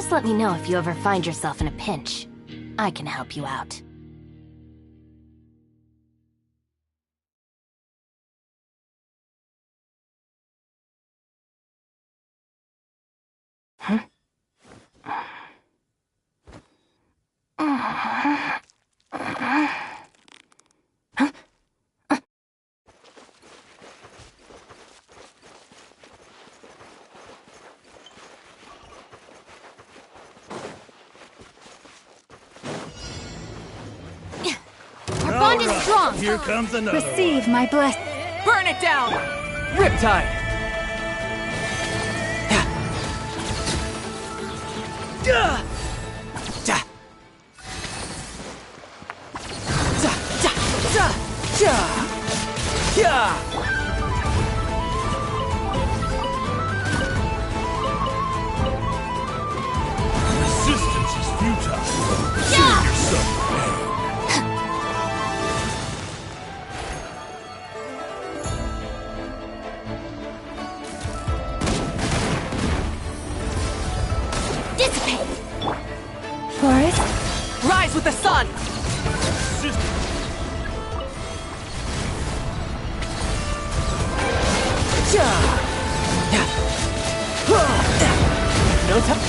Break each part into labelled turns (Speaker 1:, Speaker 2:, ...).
Speaker 1: Just let me know if you ever find yourself in a pinch. I can help you out. Huh? Our bond is strong.
Speaker 2: Here comes another.
Speaker 3: Receive my blessing.
Speaker 4: Burn it down! Riptide!
Speaker 2: Resistance is futile. Feel yourself.
Speaker 1: Dissipate!
Speaker 3: Forest?
Speaker 4: Rise with the sun! No time.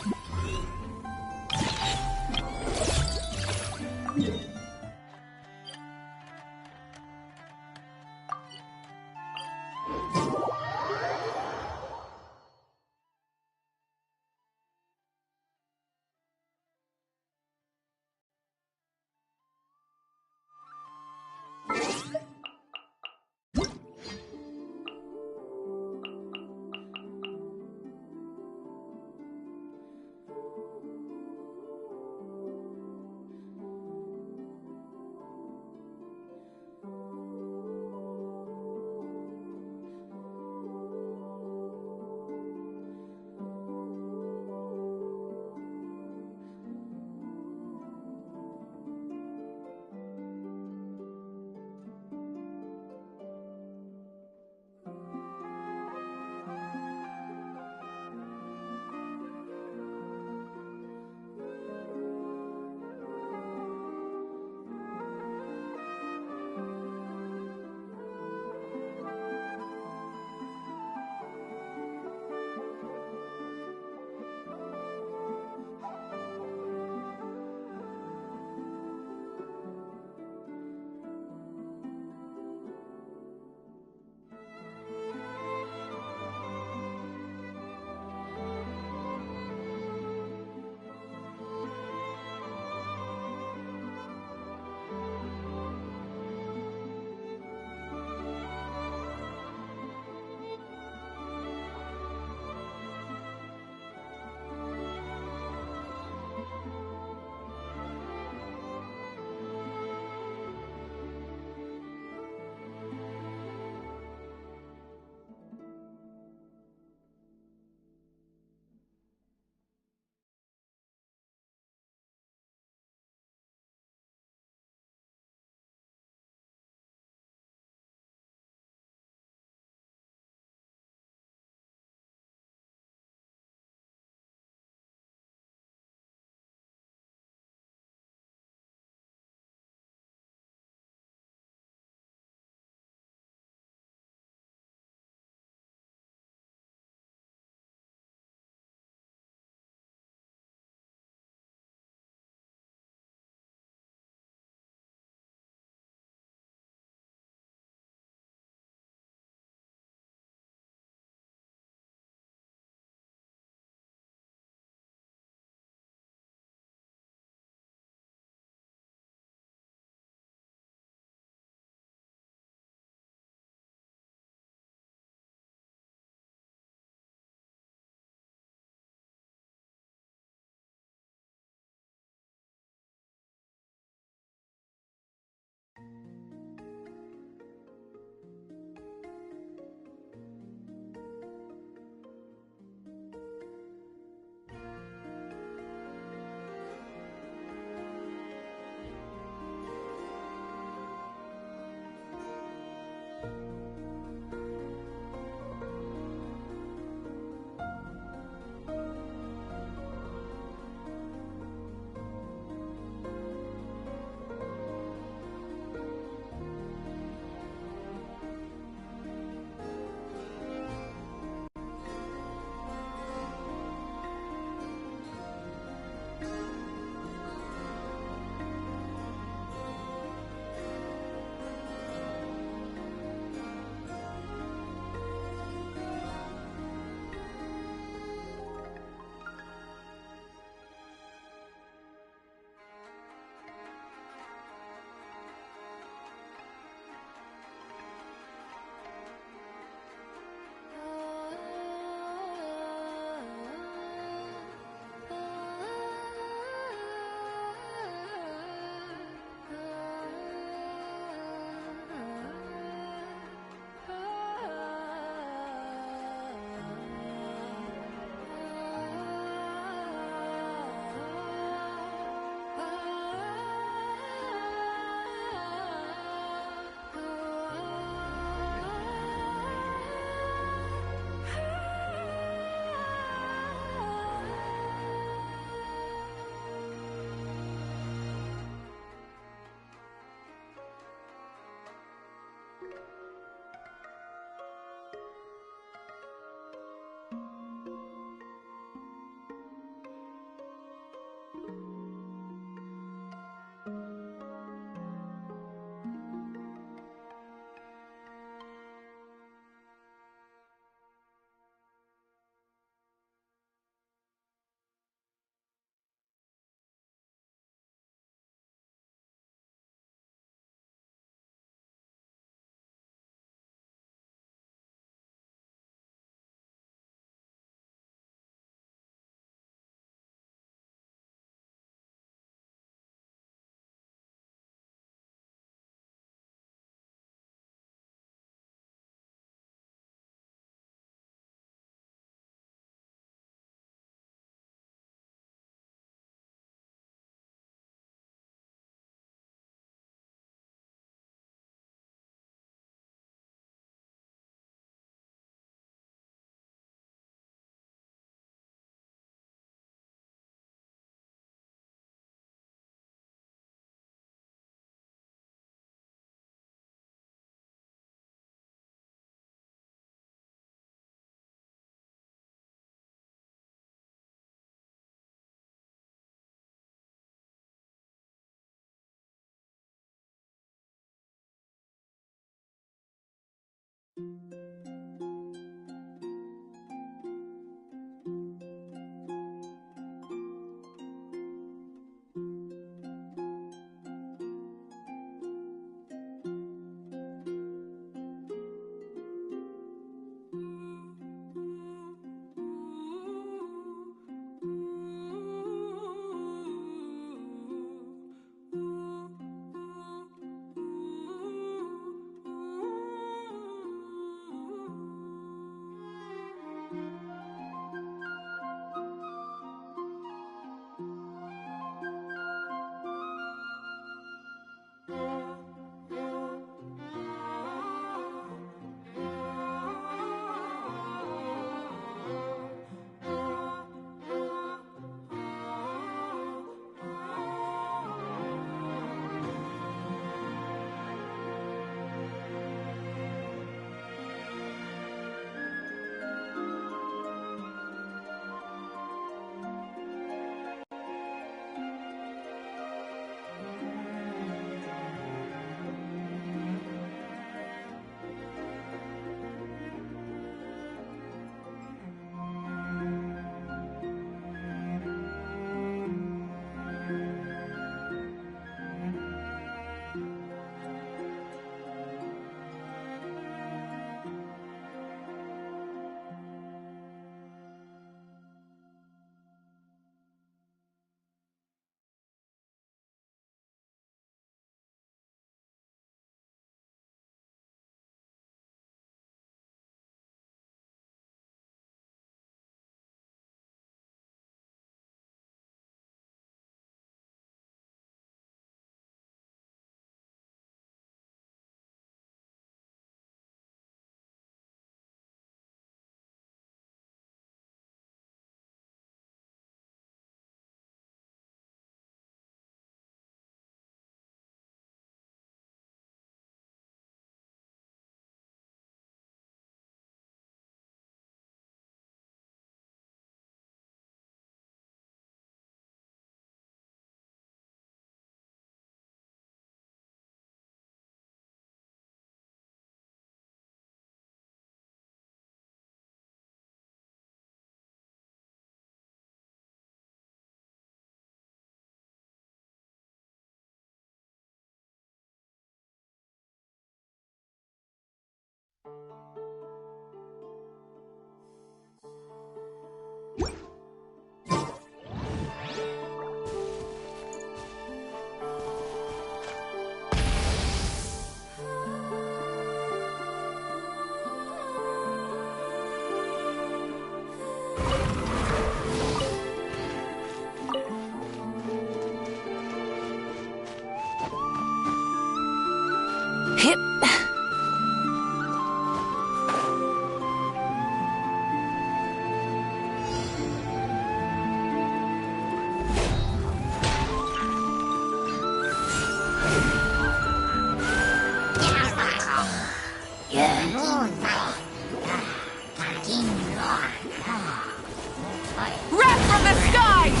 Speaker 4: Wrath from the skies!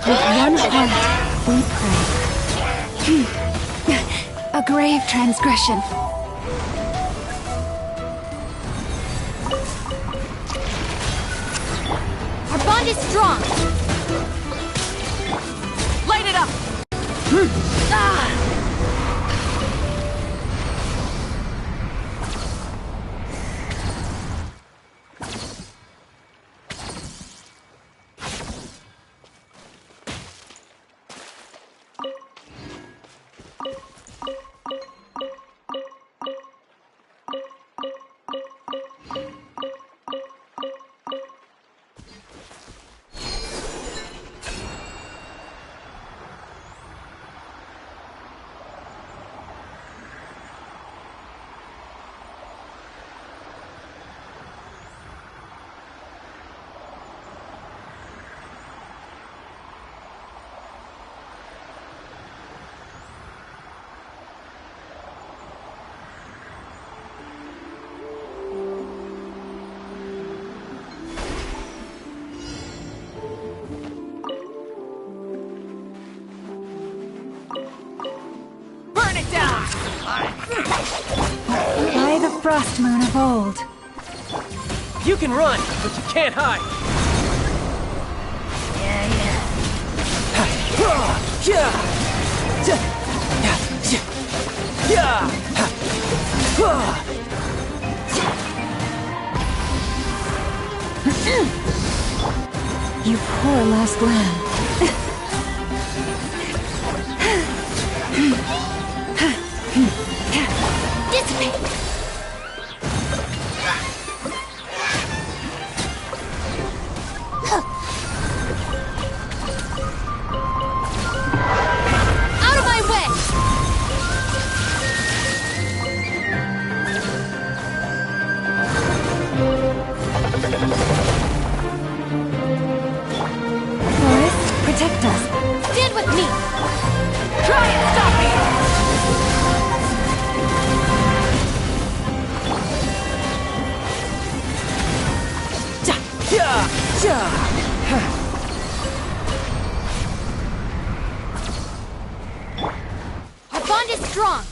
Speaker 3: With one heart, we pray. A grave transgression.
Speaker 1: Our bond is strong.
Speaker 4: Light it up! Burn it down!
Speaker 3: By the frost moon of old.
Speaker 5: You can run, but you can't hide.
Speaker 3: You poor lost lamb.
Speaker 1: Dissipate!
Speaker 4: Out of my way!
Speaker 3: Forest, protect us.
Speaker 4: Stand with me! Try and stop me! Our bond is strong!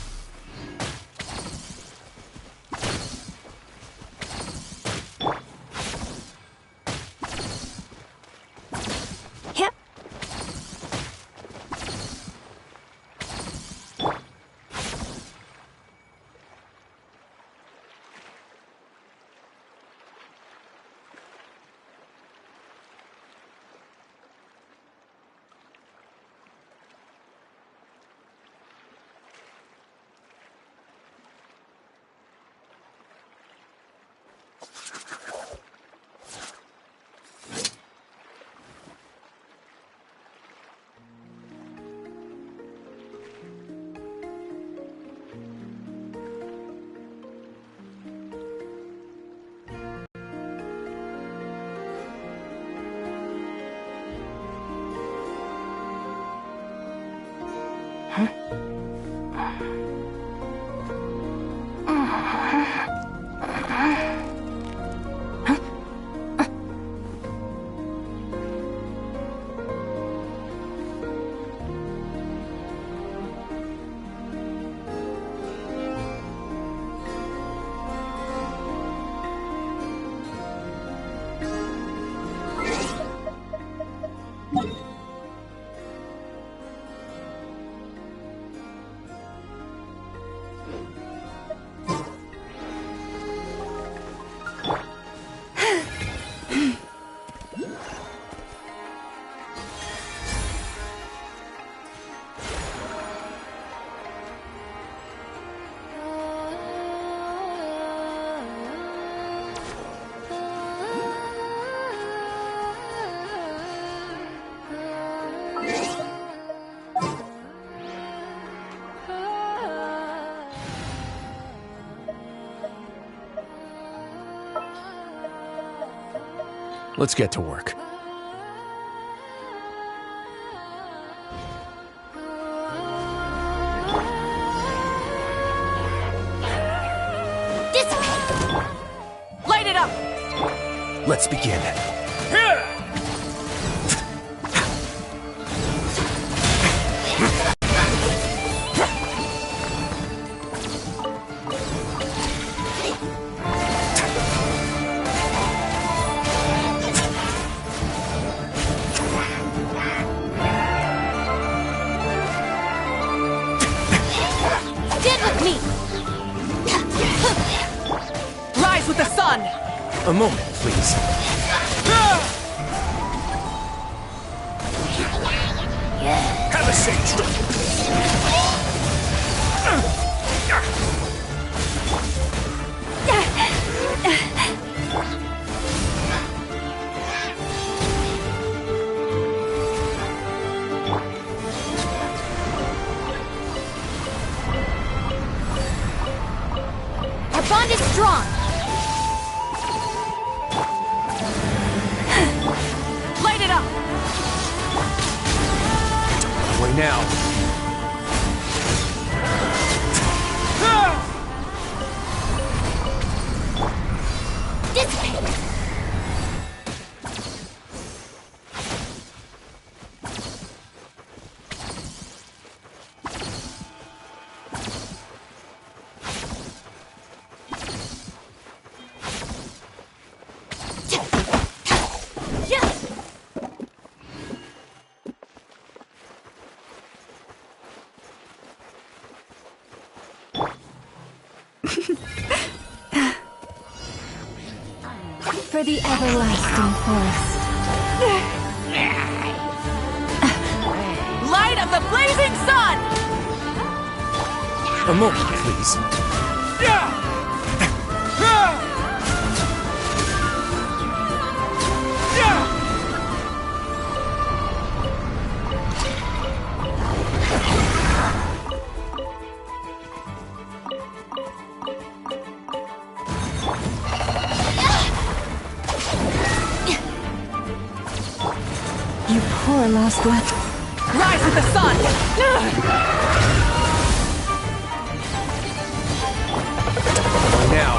Speaker 3: Yep.
Speaker 2: Let's get to work.
Speaker 4: Dissipate! Light it up!
Speaker 2: Let's begin.
Speaker 4: Stand with me! Rise with the sun!
Speaker 2: A moment, please. Have a safe trip.
Speaker 4: Our bond is strong! Light it up!
Speaker 2: Way now.
Speaker 4: Dissipate!
Speaker 3: For the everlasting forest.
Speaker 4: Light of the blazing sun!
Speaker 6: A moment, please.
Speaker 3: You poor lost one.
Speaker 4: Rise with the sun!
Speaker 5: Now.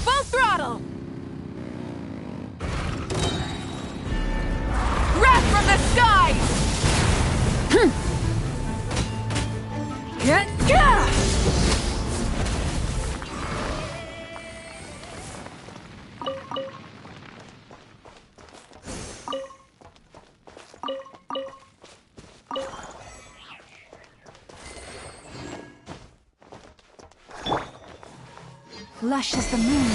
Speaker 4: Full throttle! Wrath from the skies!
Speaker 3: Lush as the moon.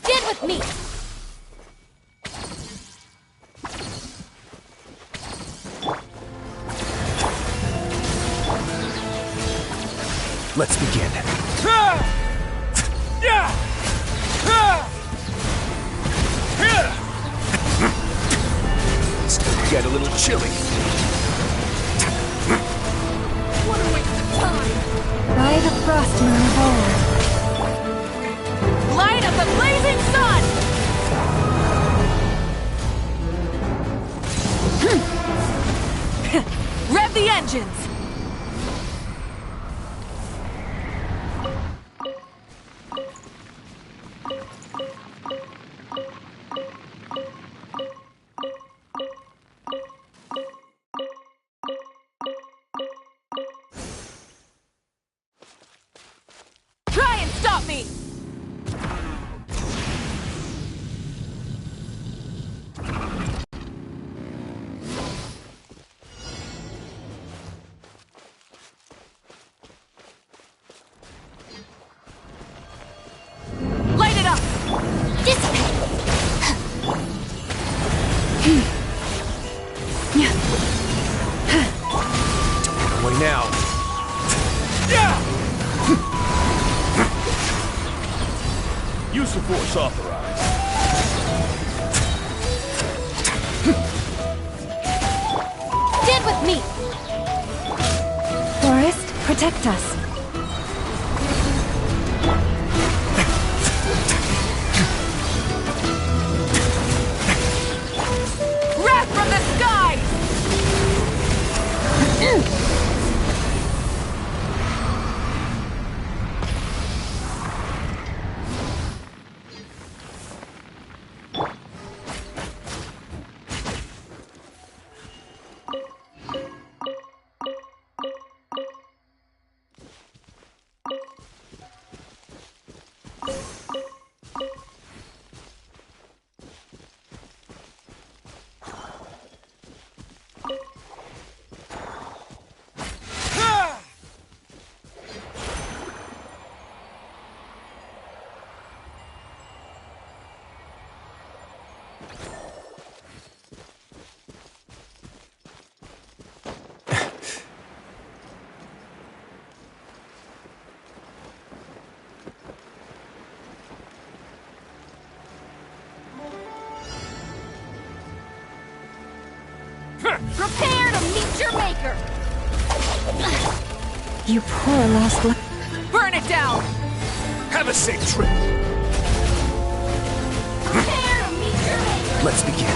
Speaker 1: Stand with me!
Speaker 6: Let's begin. It's gonna get a little chilly.
Speaker 4: What a waste of time!
Speaker 3: By the frost moon of old.
Speaker 4: Light of the blazing sun! Rev the engines! Try and stop me! Light it up!
Speaker 1: Dissipate!
Speaker 5: Away now.
Speaker 2: Use of force authorized.
Speaker 1: Stand with me!
Speaker 3: Forest, protect us.
Speaker 4: Wrath from the skies! Prepare to meet your maker!
Speaker 3: You poor lost weapon.
Speaker 4: Burn it down!
Speaker 6: Have a safe trip.
Speaker 4: Prepare to meet your maker!
Speaker 6: Let's begin.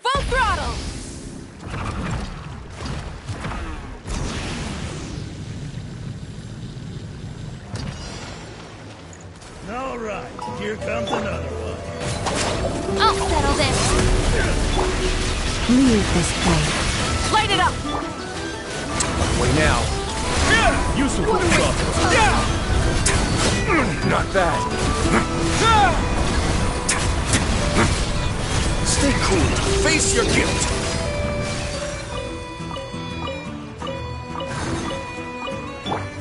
Speaker 4: Full throttle!
Speaker 2: All right, here comes another one.
Speaker 4: I'll settle this!
Speaker 3: Leave this place.
Speaker 4: Light it up!
Speaker 6: Way now.
Speaker 2: Useful stuff.
Speaker 6: Not bad. Stay cool. Face your guilt.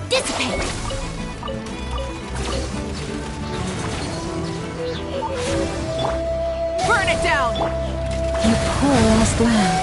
Speaker 4: Dissipate! Burn it down!
Speaker 3: You poor lost lamb.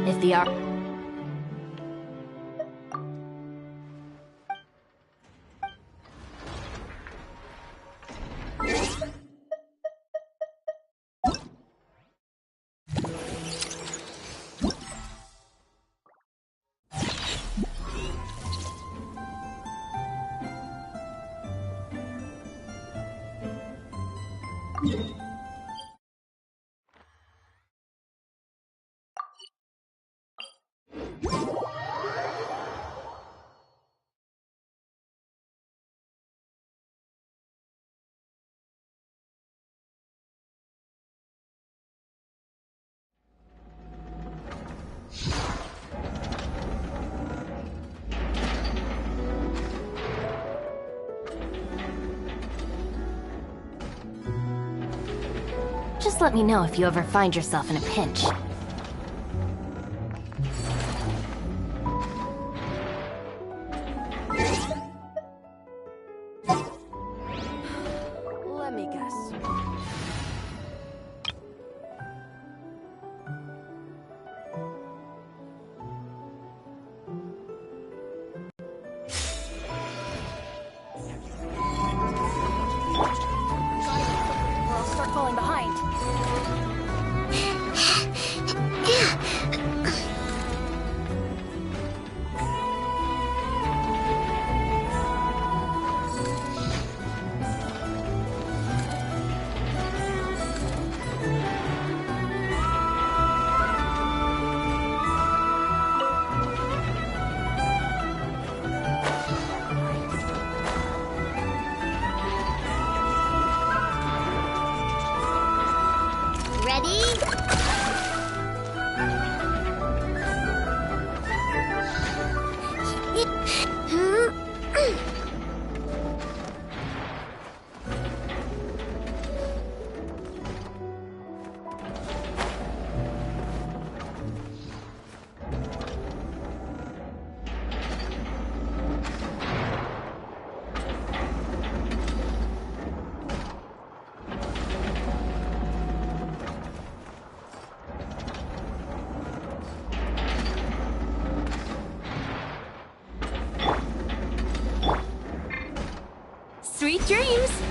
Speaker 1: If the ar- Just let me know if you ever find yourself in a pinch.
Speaker 4: Let me guess. Or I'll start falling behind.
Speaker 1: Sweet dreams!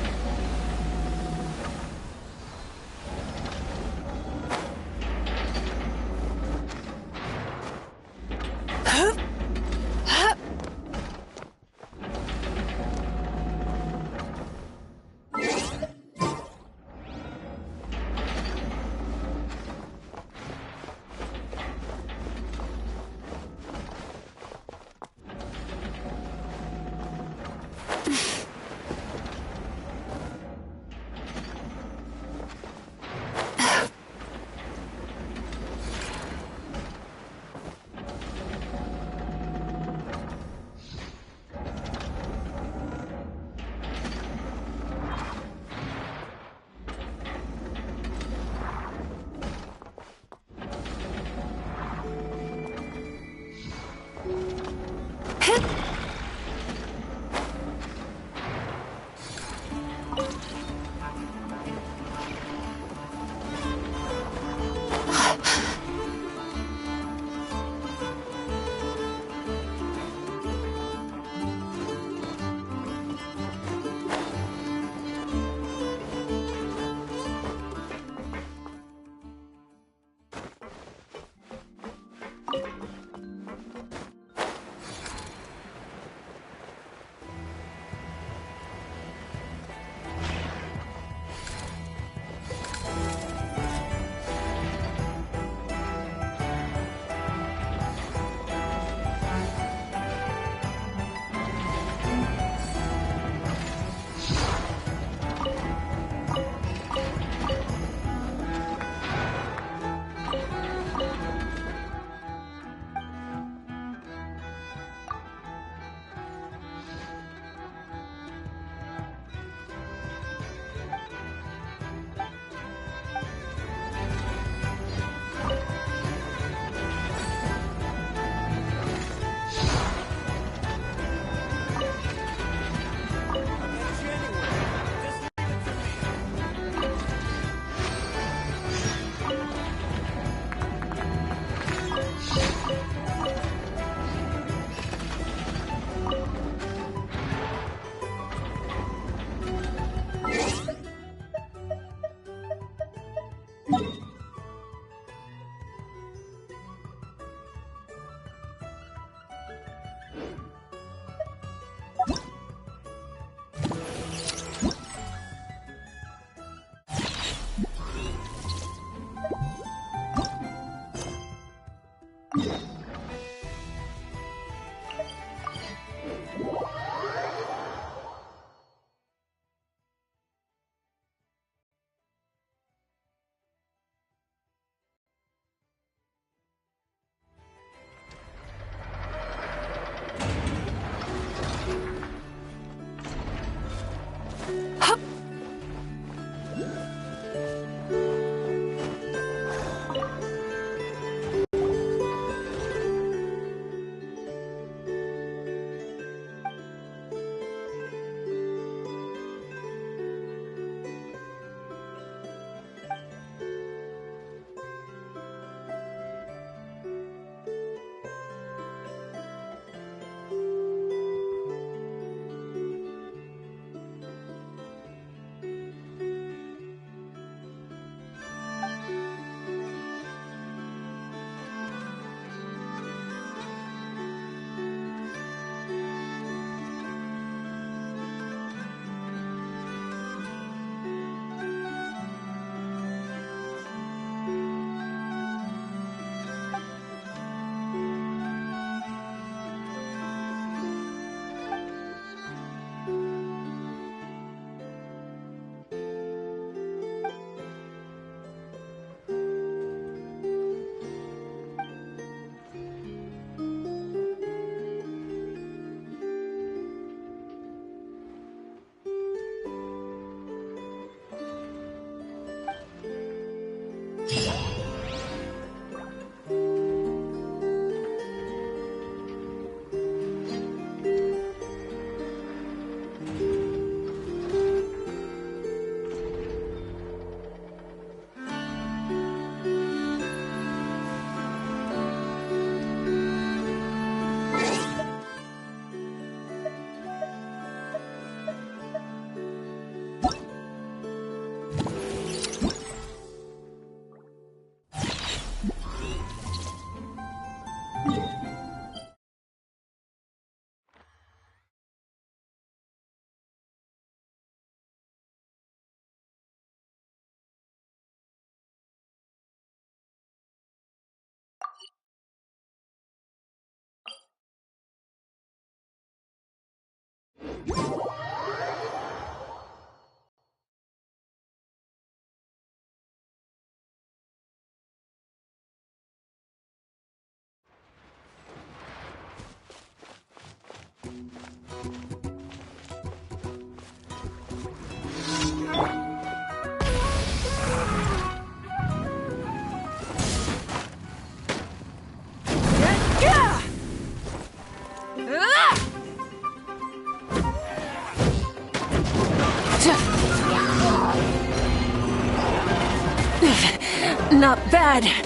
Speaker 3: Not bad.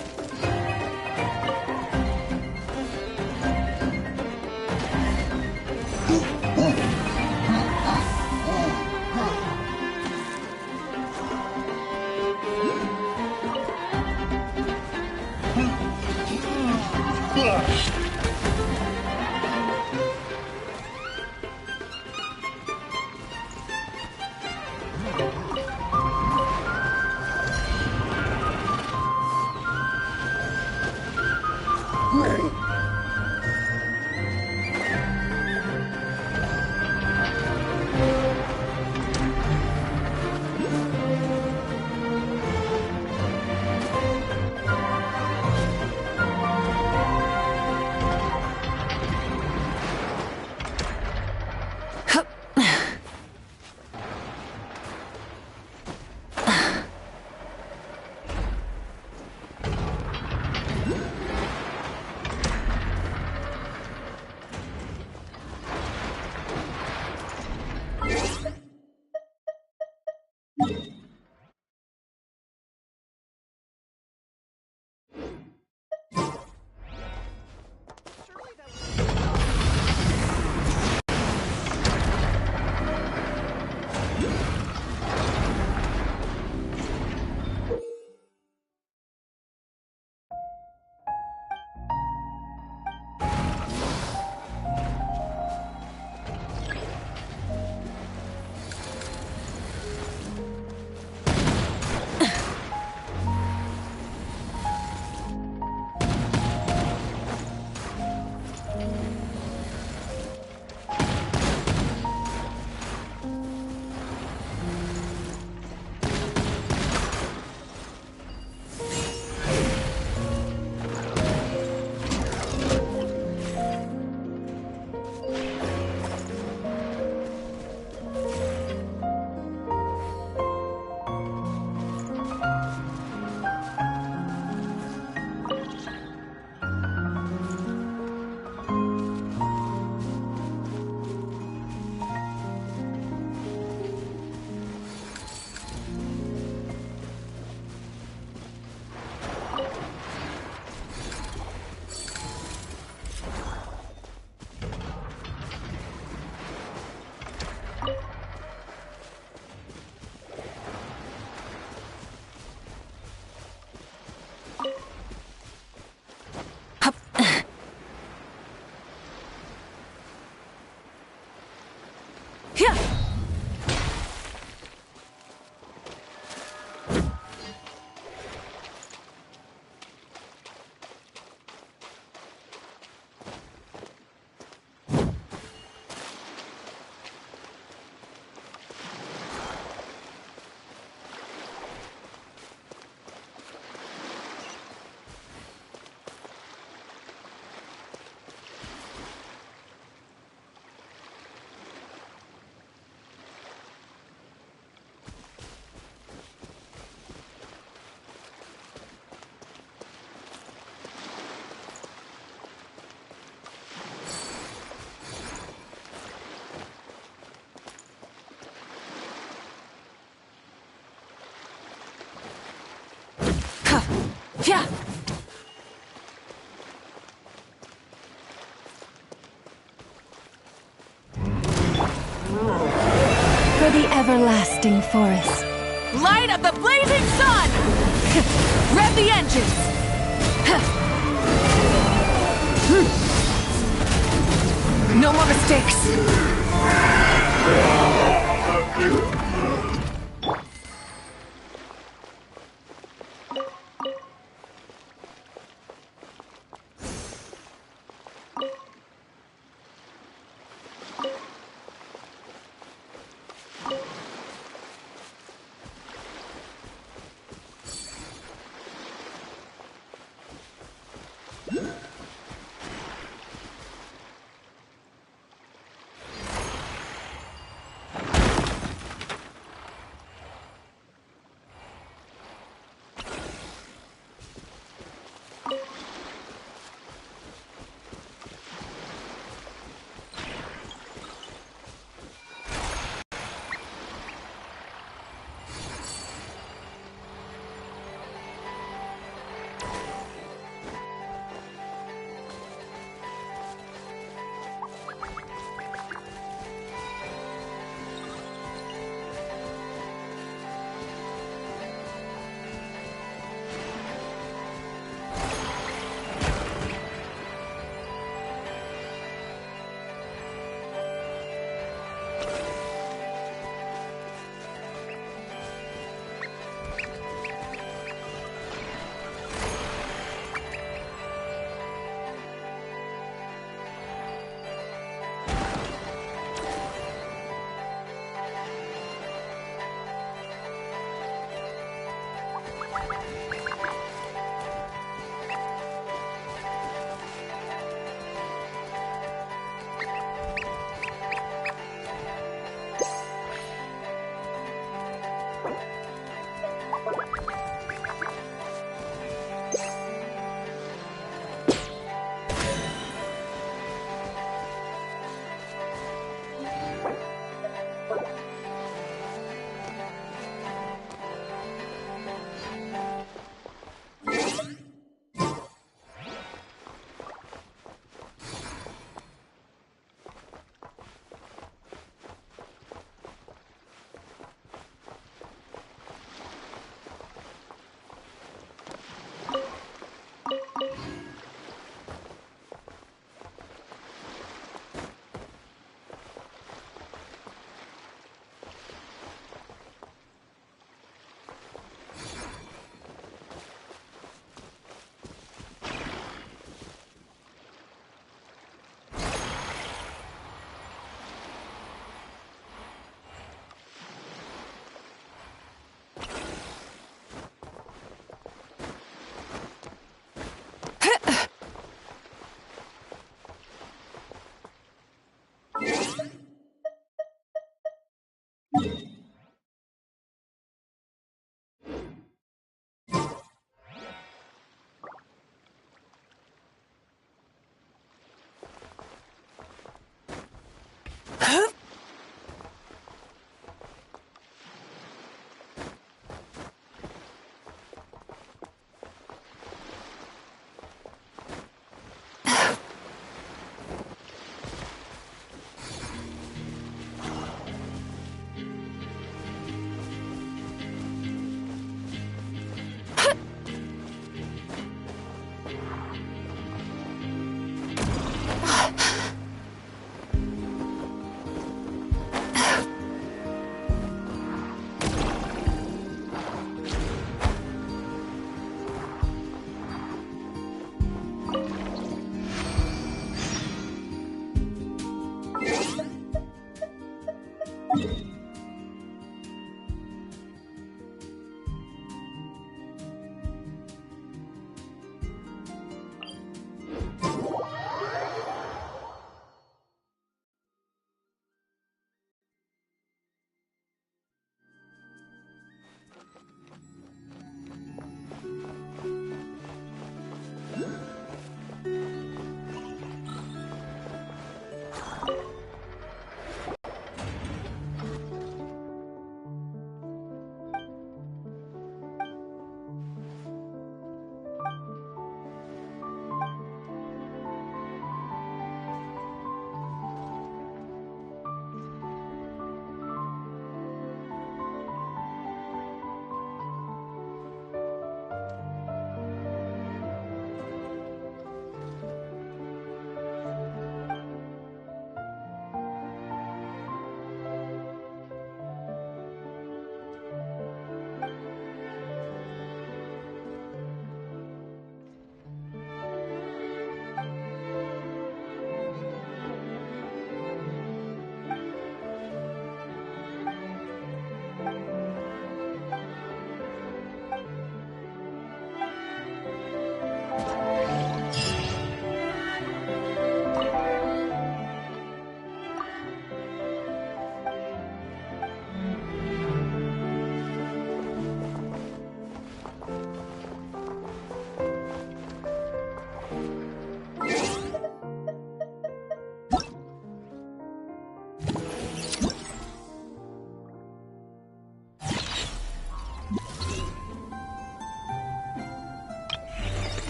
Speaker 4: Yeah.
Speaker 3: For the everlasting forest.
Speaker 4: Light of the blazing sun! Rev the engines! No more mistakes!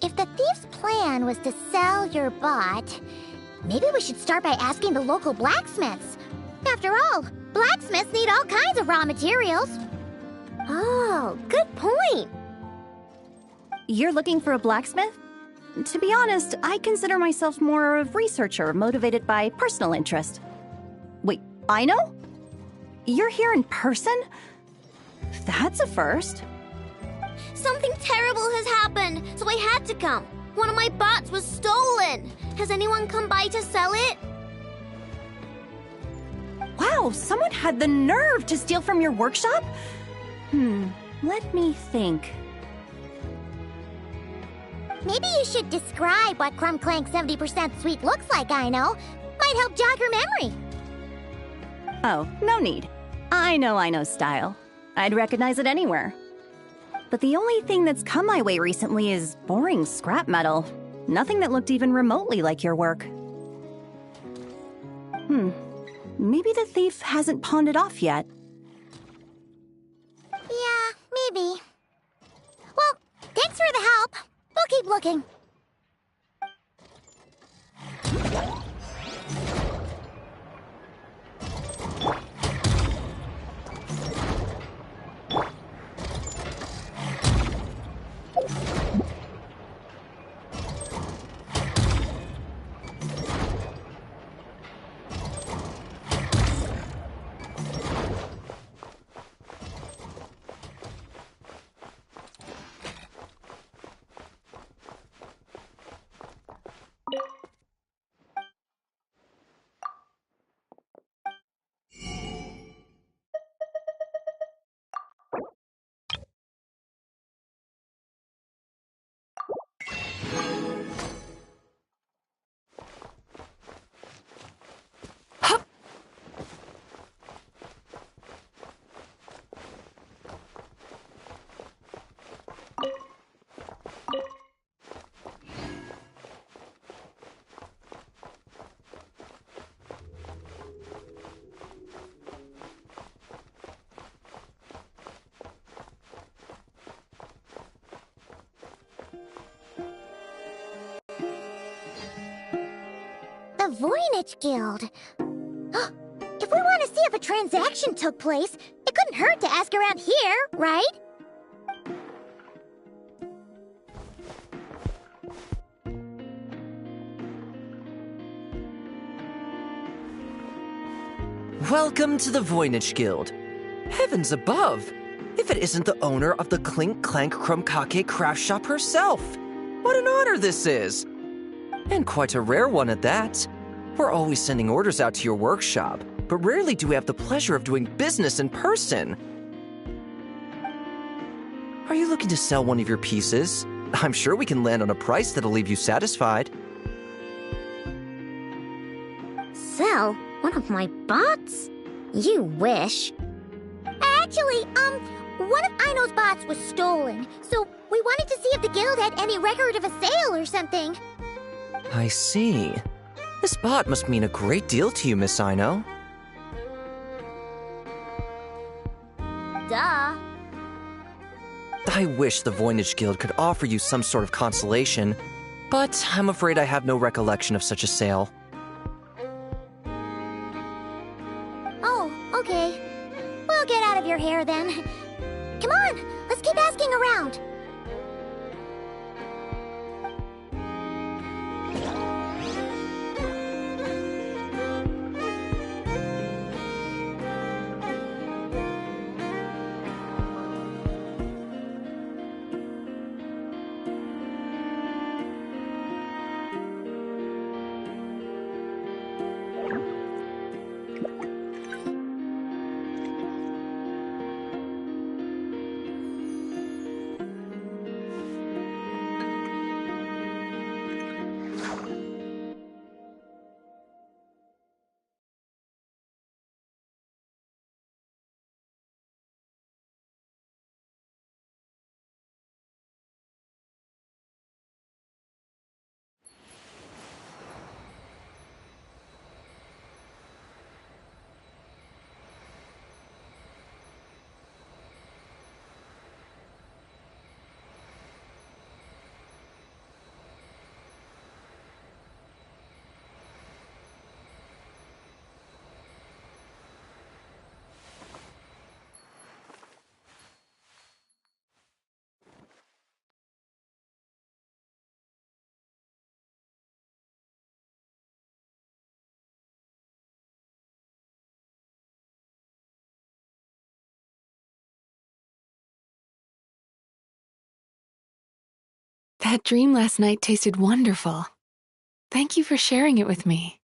Speaker 7: If the thief's plan was to sell your bot, maybe we should start by asking the local blacksmiths. After all, blacksmiths need all kinds of raw materials.
Speaker 8: Oh, good point. You're looking for a blacksmith? To be honest, I consider myself more of a researcher motivated by personal interest. Wait, I know? You're here in person? That's a first.
Speaker 7: Something terrible has happened, so I had to come. One of my bots was stolen. Has anyone come by to sell it?
Speaker 8: Wow, someone had the nerve to steal from your workshop? Let me think.
Speaker 7: Maybe you should describe what Clank 70% sweet looks like, I know. Might help jog your memory.
Speaker 8: Oh, no need. I know style. I'd recognize it anywhere. But the only thing that's come my way recently is boring scrap metal. Nothing that looked even remotely like your work. Maybe the thief hasn't pawned it off yet.
Speaker 7: Yeah, maybe. Well, thanks for the help. We'll keep looking. The Voynich Guild. If we want to see if a transaction took place, it couldn't hurt to ask around here, right?
Speaker 5: Welcome to the Voynich Guild. Heavens above! If it isn't the owner of the Clink, Clank, Krumkake craft shop herself! What an honor this is! And quite a rare one at that. We're always sending orders out to your workshop, but rarely do we have the pleasure of doing business in person. Are you looking to sell one of your pieces? I'm sure we can land on a price that'll leave you satisfied.
Speaker 7: Sell one of my bots? You wish. Actually, one of Aino's bots was stolen, so we wanted to see if the guild had any record of a sale or something.
Speaker 5: I see. This bot must mean a great deal to you, Miss Aino.
Speaker 7: Duh.
Speaker 5: I wish the Voynich Guild could offer you some sort of consolation, but I'm afraid I have no recollection of such a sale.
Speaker 7: Oh, okay. We'll get out of your hair then. Come on, let's keep asking around.
Speaker 3: That dream last night tasted wonderful. Thank you for sharing it with me.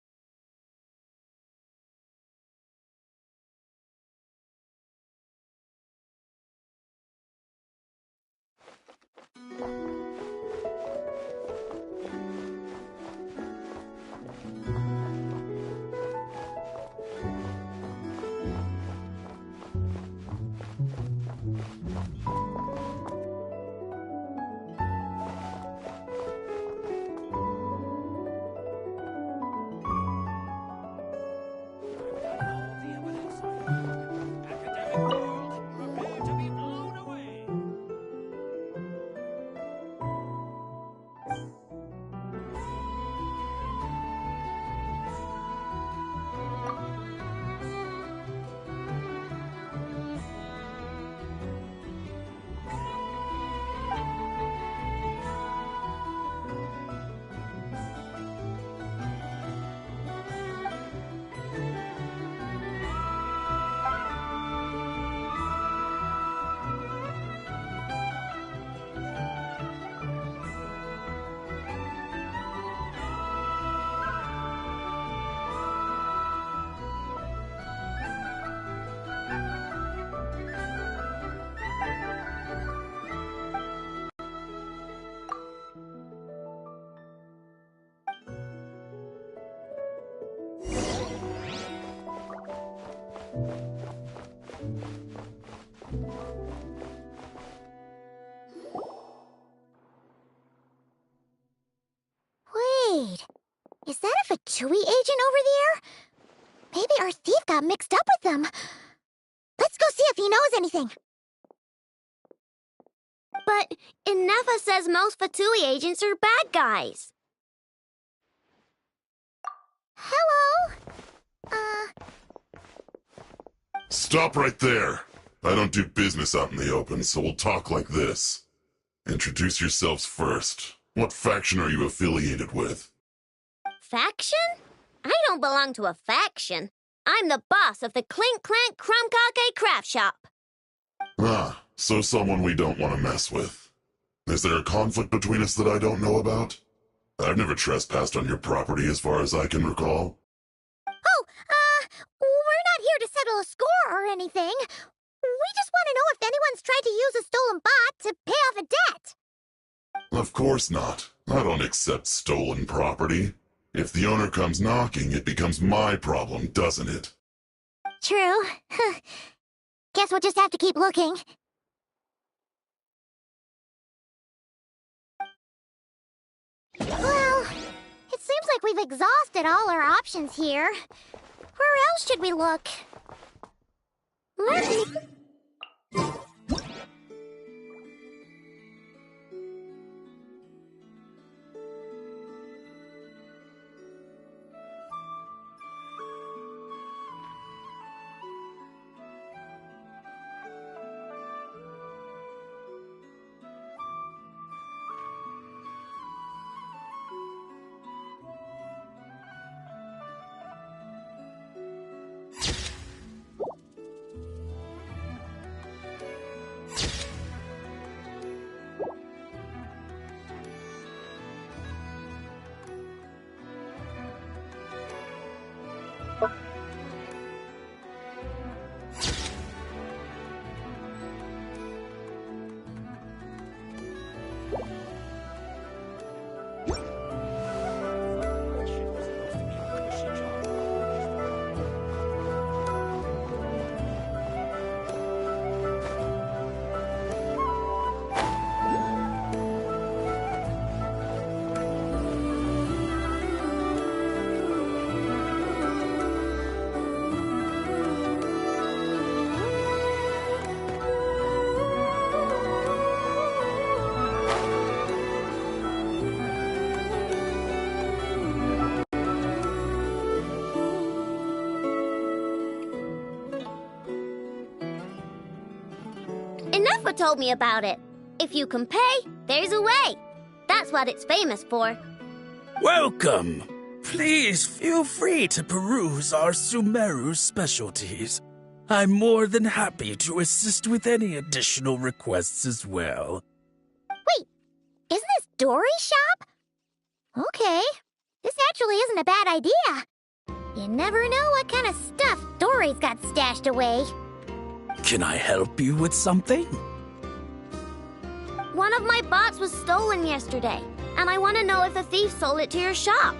Speaker 7: Wait, is that a Fatui agent over there? Maybe our thief got mixed up with them. Let's go see if he knows anything. But Inefa says most Fatui agents are bad guys. Hello?
Speaker 2: Stop right there. I don't do business out in the open, so we'll talk like this. Introduce yourselves first. What faction are you affiliated with?
Speaker 7: Faction? I don't belong to a faction. I'm the boss of the Clink, Clank, craft shop.
Speaker 2: Ah, so someone we don't want to mess with. Is there a conflict between us that I don't know about? I've never trespassed on your property as far as I can recall.
Speaker 7: Oh, we're not here to settle a score or anything. We just want to know if anyone's tried to use a stolen bot to pay off a debt.
Speaker 2: Of course not. I don't accept stolen property. If the owner comes knocking, it becomes my problem, doesn't it?
Speaker 7: True. Guess we'll just have to keep looking. Well, it seems like we've exhausted all our options here. Where else should we look? Inefa told me about it. If you can pay, there's a way. That's what it's famous for.
Speaker 9: Welcome! Please feel free to peruse our Sumeru specialties. I'm more than happy to assist with any additional requests as well.
Speaker 7: Wait, isn't this story shop? Okay, this actually isn't a bad idea. You never know what kind of stuff Dory's got stashed away.
Speaker 9: Can I help you with something?
Speaker 7: One of my bots was stolen yesterday, and I want to know if the thief sold it to your shop.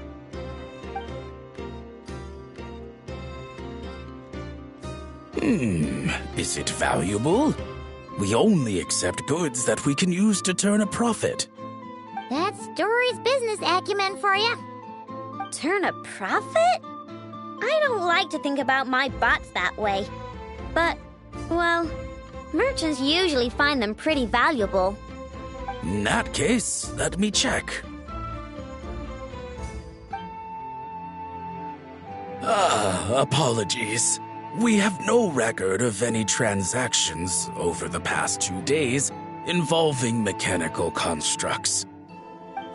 Speaker 9: Is it valuable? We only accept goods that we can use to turn a profit.
Speaker 7: That's Dory's business acumen for you. Turn a profit? I don't like to think about my bots that way. But, well, merchants usually find them pretty valuable.
Speaker 9: In that case, let me check. Apologies. We have no record of any transactions over the past 2 days involving mechanical constructs.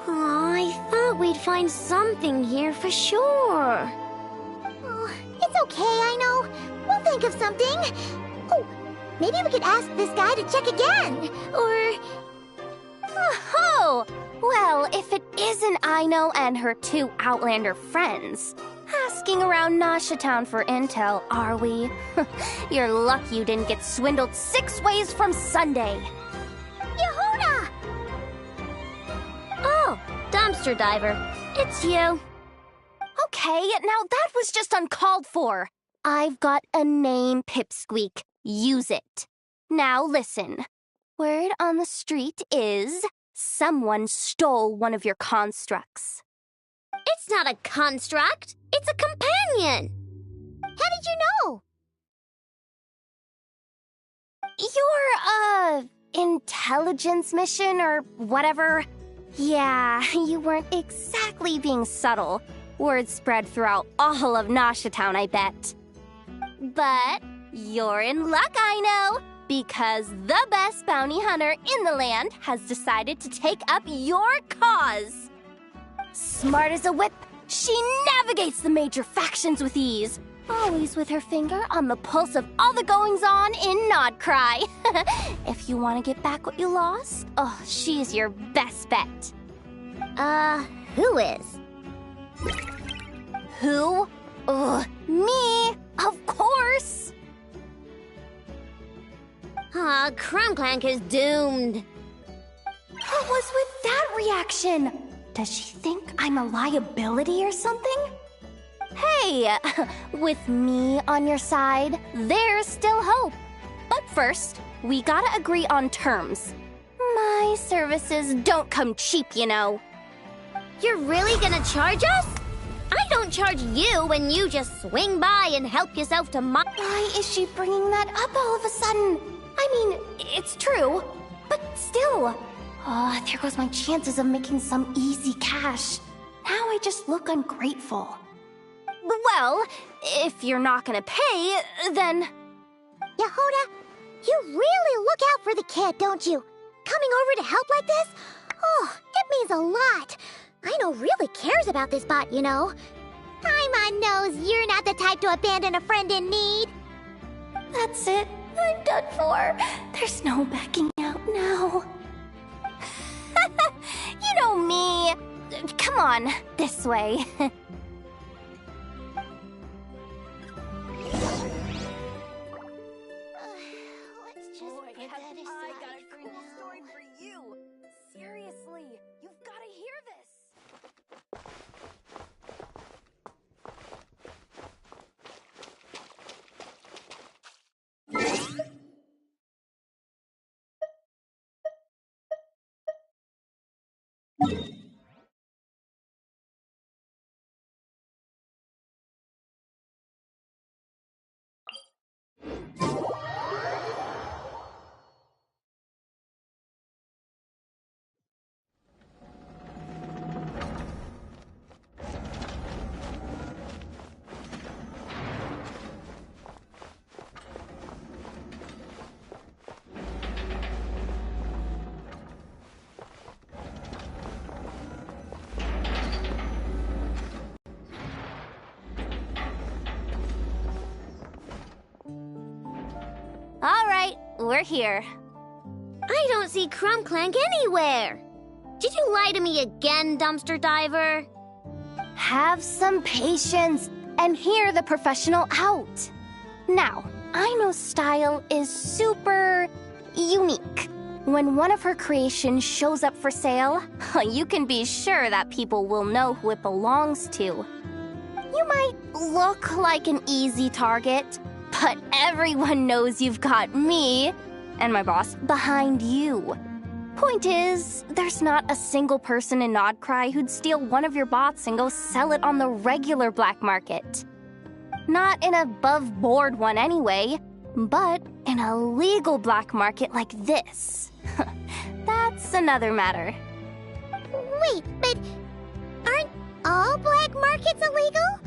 Speaker 7: Aw, I thought we'd find something here for sure. Oh, it's okay, I know. We'll think of something. Oh, maybe we could ask this guy to check again. Or...
Speaker 1: Oh, well, if it isn't Aino and her 2 Outlander friends. Asking around Nasha Town for intel, are we? You're lucky you didn't get swindled 6 ways from Sunday.
Speaker 7: Yehuda! Oh, dumpster diver. It's you.
Speaker 1: Okay, now that was just uncalled for. I've got a name, Pipsqueak. Use it. Now listen. Word on the street is someone stole one of your constructs.
Speaker 7: It's not a construct. It's a companion. How did you know?
Speaker 1: Your, intelligence mission or whatever? Yeah, you weren't exactly being subtle. Word spread throughout all of Nasha Town, I bet. But you're in luck, I know, because the best bounty hunter in the land has decided to take up your cause. Smart as a whip, she navigates the major factions with ease, always with her finger on the pulse of all the goings-on in Nodcry. If you want to get back what you lost, oh, she's your best bet.
Speaker 7: Who is?
Speaker 1: Who? Me, of course.
Speaker 7: Aw, Clank is doomed.
Speaker 1: What was with that reaction? Does she think I'm a liability or something? Hey, with me on your side, there's still hope. But first, we gotta agree on terms. My services don't come cheap, you know.
Speaker 7: You're really gonna charge us? I don't charge you when you just swing by and help yourself to my...
Speaker 1: Why is she bringing that up all of a sudden? I mean, it's true, but still. There goes my chances of making some easy cash. Now I just look ungrateful. Well, if you're not gonna pay, then...
Speaker 7: Yehuda, you really look out for the kid, don't you? Coming over to help like this? Oh, it means a lot. Aino really cares about this bot, you know. Paimon knows you're not the type to abandon a friend in need.
Speaker 1: That's it. I'm done for. There's no backing out now. You know me. Come on, this way.
Speaker 7: Let's just put that aside
Speaker 4: I got a
Speaker 7: for
Speaker 4: cool
Speaker 7: now.
Speaker 4: story for you. Seriously, you've got to hear this.
Speaker 1: All right, we're here.
Speaker 7: I don't see Clank anywhere. Did you lie to me again, dumpster diver?
Speaker 1: Have some patience and hear the professional out. Now, I know style is super unique. When one of her creations shows up for sale, you can be sure that people will know who it belongs to. You might look like an easy target, but everyone knows you've got me and my boss behind you. Point is, there's not a single person in Nodcry who'd steal one of your bots and go sell it on the regular black market. Not an above-board one anyway, but in a legal black market like this. That's another matter.
Speaker 7: Wait, but aren't all black markets illegal?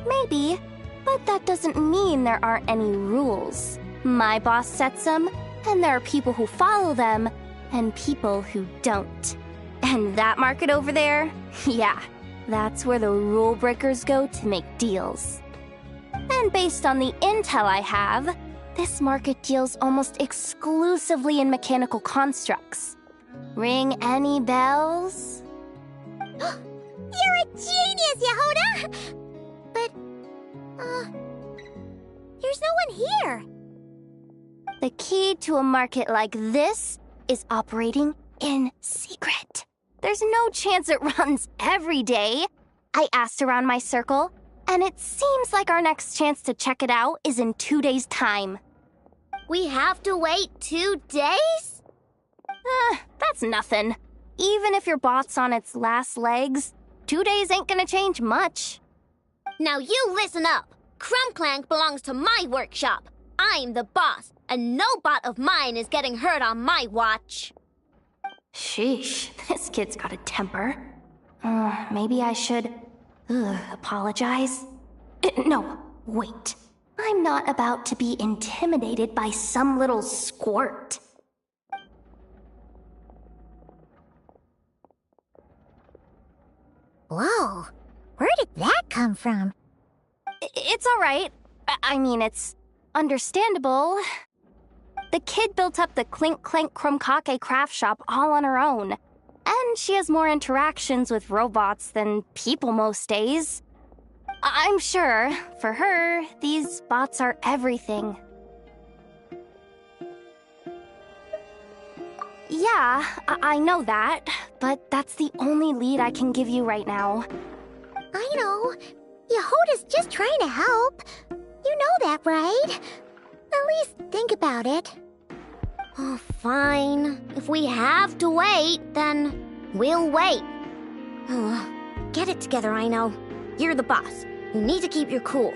Speaker 1: Maybe, but that doesn't mean there aren't any rules. My boss sets them, and there are people who follow them, and people who don't. And that market over there, yeah, that's where the rule breakers go to make deals. And based on the intel I have, this market deals almost exclusively in mechanical constructs. Ring any bells?
Speaker 7: You're a genius, Yehoda! But, there's no one here.
Speaker 1: The key to a market like this is operating in secret. There's no chance it runs every day. I asked around my circle, and it seems like our next chance to check it out is in 2 days' time.
Speaker 7: We have to wait 2 days?
Speaker 1: That's nothing. Even if your bot's on its last legs, 2 days ain't gonna change much.
Speaker 7: Now you listen up. Clank belongs to my workshop. I'm the boss, and no bot of mine is getting hurt on my watch.
Speaker 1: Sheesh, this kid's got a temper. Maybe I should apologize? No, wait. I'm not about to be intimidated by some little squirt.
Speaker 7: Whoa, where did that come from?
Speaker 1: It's all right. I mean, it's understandable. The kid built up the Clink Krumkake craft shop all on her own. And she has more interactions with robots than people most days. I'm sure, for her, these bots are everything. Yeah, I know that, but that's the only lead I can give you right now.
Speaker 7: I know. Yehoda's just trying to help. You know that, right? At least think about it. Oh, fine. If we have to wait, then we'll wait. Get it together, I know. You're the boss. You need to keep your cool.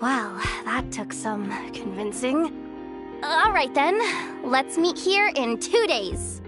Speaker 1: Well, that took some convincing. All right then, let's meet here in 2 days.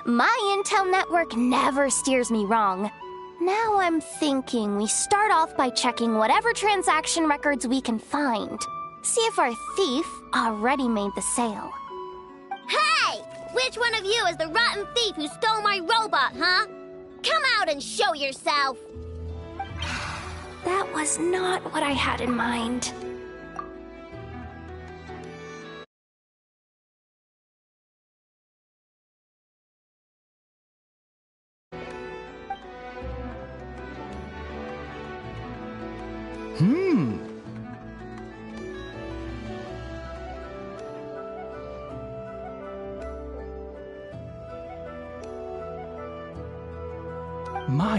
Speaker 1: My intel network never steers me wrong. Now I'm thinking we start off by checking whatever transaction records we can find. See if our thief already made the sale.
Speaker 7: Hey! Which one of you is the rotten thief who stole my robot, huh? Come out and show yourself!
Speaker 1: That was not what I had in mind.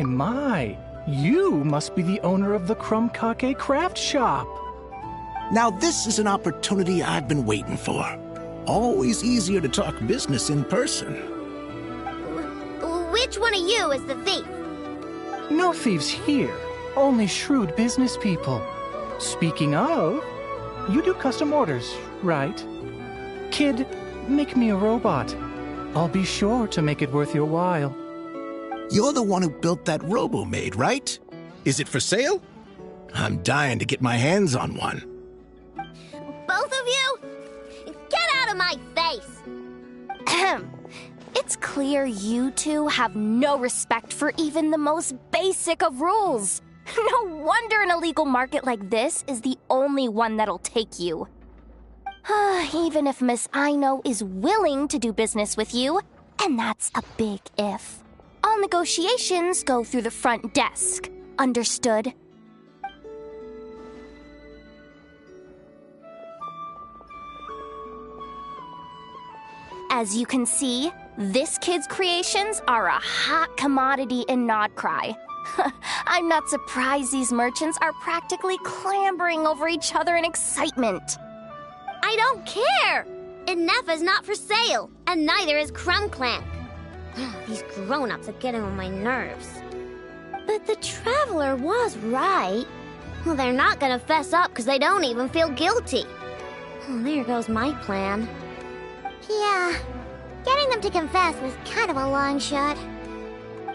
Speaker 10: My, you must be the owner of the Krumkake craft shop.
Speaker 6: Now this is an opportunity I've been waiting for. Always easier to talk business in person.
Speaker 7: Which one of you is the thief?
Speaker 10: No thieves here, only shrewd business people. Speaking of, you do custom orders, right? Kid, make me a robot. I'll be sure to make it worth your while.
Speaker 6: You're the one who built that robo-maid, right? Is it for sale? I'm dying to get my hands on one.
Speaker 7: Both of you? Get out of my face!
Speaker 1: Ahem. It's clear you two have no respect for even the most basic of rules. No wonder an illegal market like this is the only one that'll take you. Even if Miss Aino is willing to do business with you, and that's a big if. All negotiations go through the front desk. Understood? As you can see, this kid's creations are a hot commodity in Nodcry. I'm not surprised these merchants are practically clambering over each other in excitement.
Speaker 7: I don't care! Inepha's not for sale, and neither is Clank. These grown-ups are getting on my nerves. But the Traveler was right. Well, they're not gonna fess up because they don't even feel guilty. Oh, there goes my plan. Yeah, getting them to confess was kind of a long shot.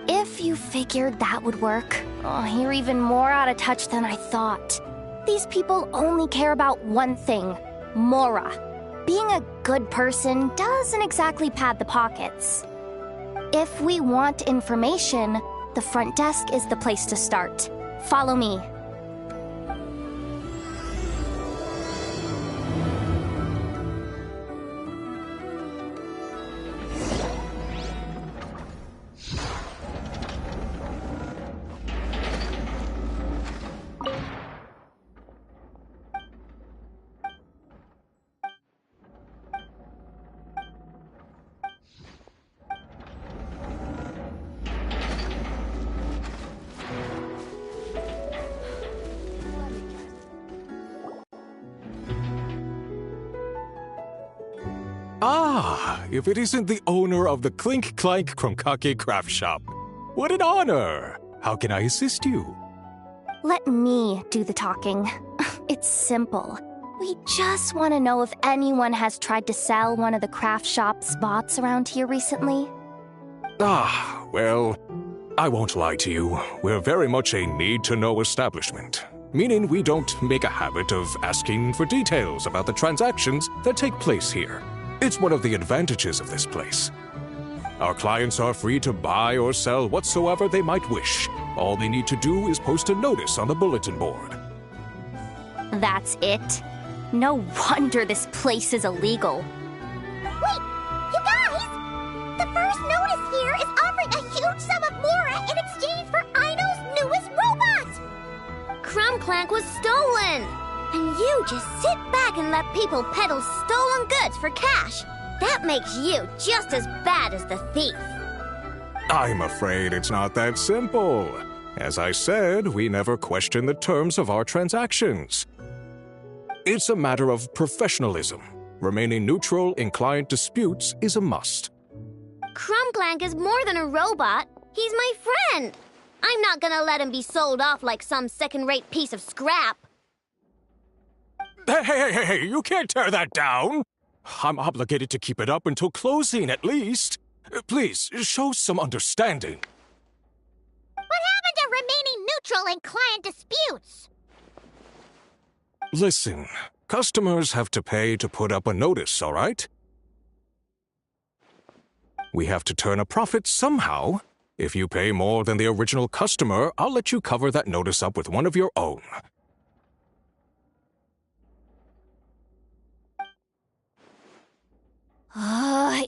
Speaker 1: If you figured that would work, you're even more out of touch than I thought. These people only care about one thing, Mora. Being a good person doesn't exactly pad the pockets. If we want information, the front desk is the place to start. Follow me.
Speaker 11: Ah, if it isn't the owner of the Clink Clank Krumkake craft shop. What an honor! How can I assist you?
Speaker 1: Let me do the talking. It's simple. We just want to know if anyone has tried to sell one of the craft shop's bots around here recently.
Speaker 11: Ah, well, I won't lie to you. We're very much a need-to-know establishment, meaning we don't make a habit of asking for details about the transactions that take place here. It's one of the advantages of this place. Our clients are free to buy or sell whatsoever they might wish. All they need to do is post a notice on the bulletin board.
Speaker 1: That's it? No wonder this place is illegal.
Speaker 7: Wait! You guys! The first notice here is offering a huge sum of Mora in exchange for Aino's newest robot! Clank was stolen! And you just sit back and let people peddle stolen goods for cash. That makes you just as bad as the thief.
Speaker 11: I'm afraid it's not that simple. As I said, we never question the terms of our transactions. It's a matter of professionalism. Remaining neutral in client disputes is a must.
Speaker 7: Clank is more than a robot. He's my friend. I'm not gonna let him be sold off like some second-rate piece of scrap.
Speaker 11: Hey, you can't tear that down! I'm obligated to keep it up until closing, at least. Please, show some understanding.
Speaker 7: What happened to remaining neutral in client disputes?
Speaker 11: Listen, customers have to pay to put up a notice, all right? We have to turn a profit somehow. If you pay more than the original customer, I'll let you cover that notice up with one of your own.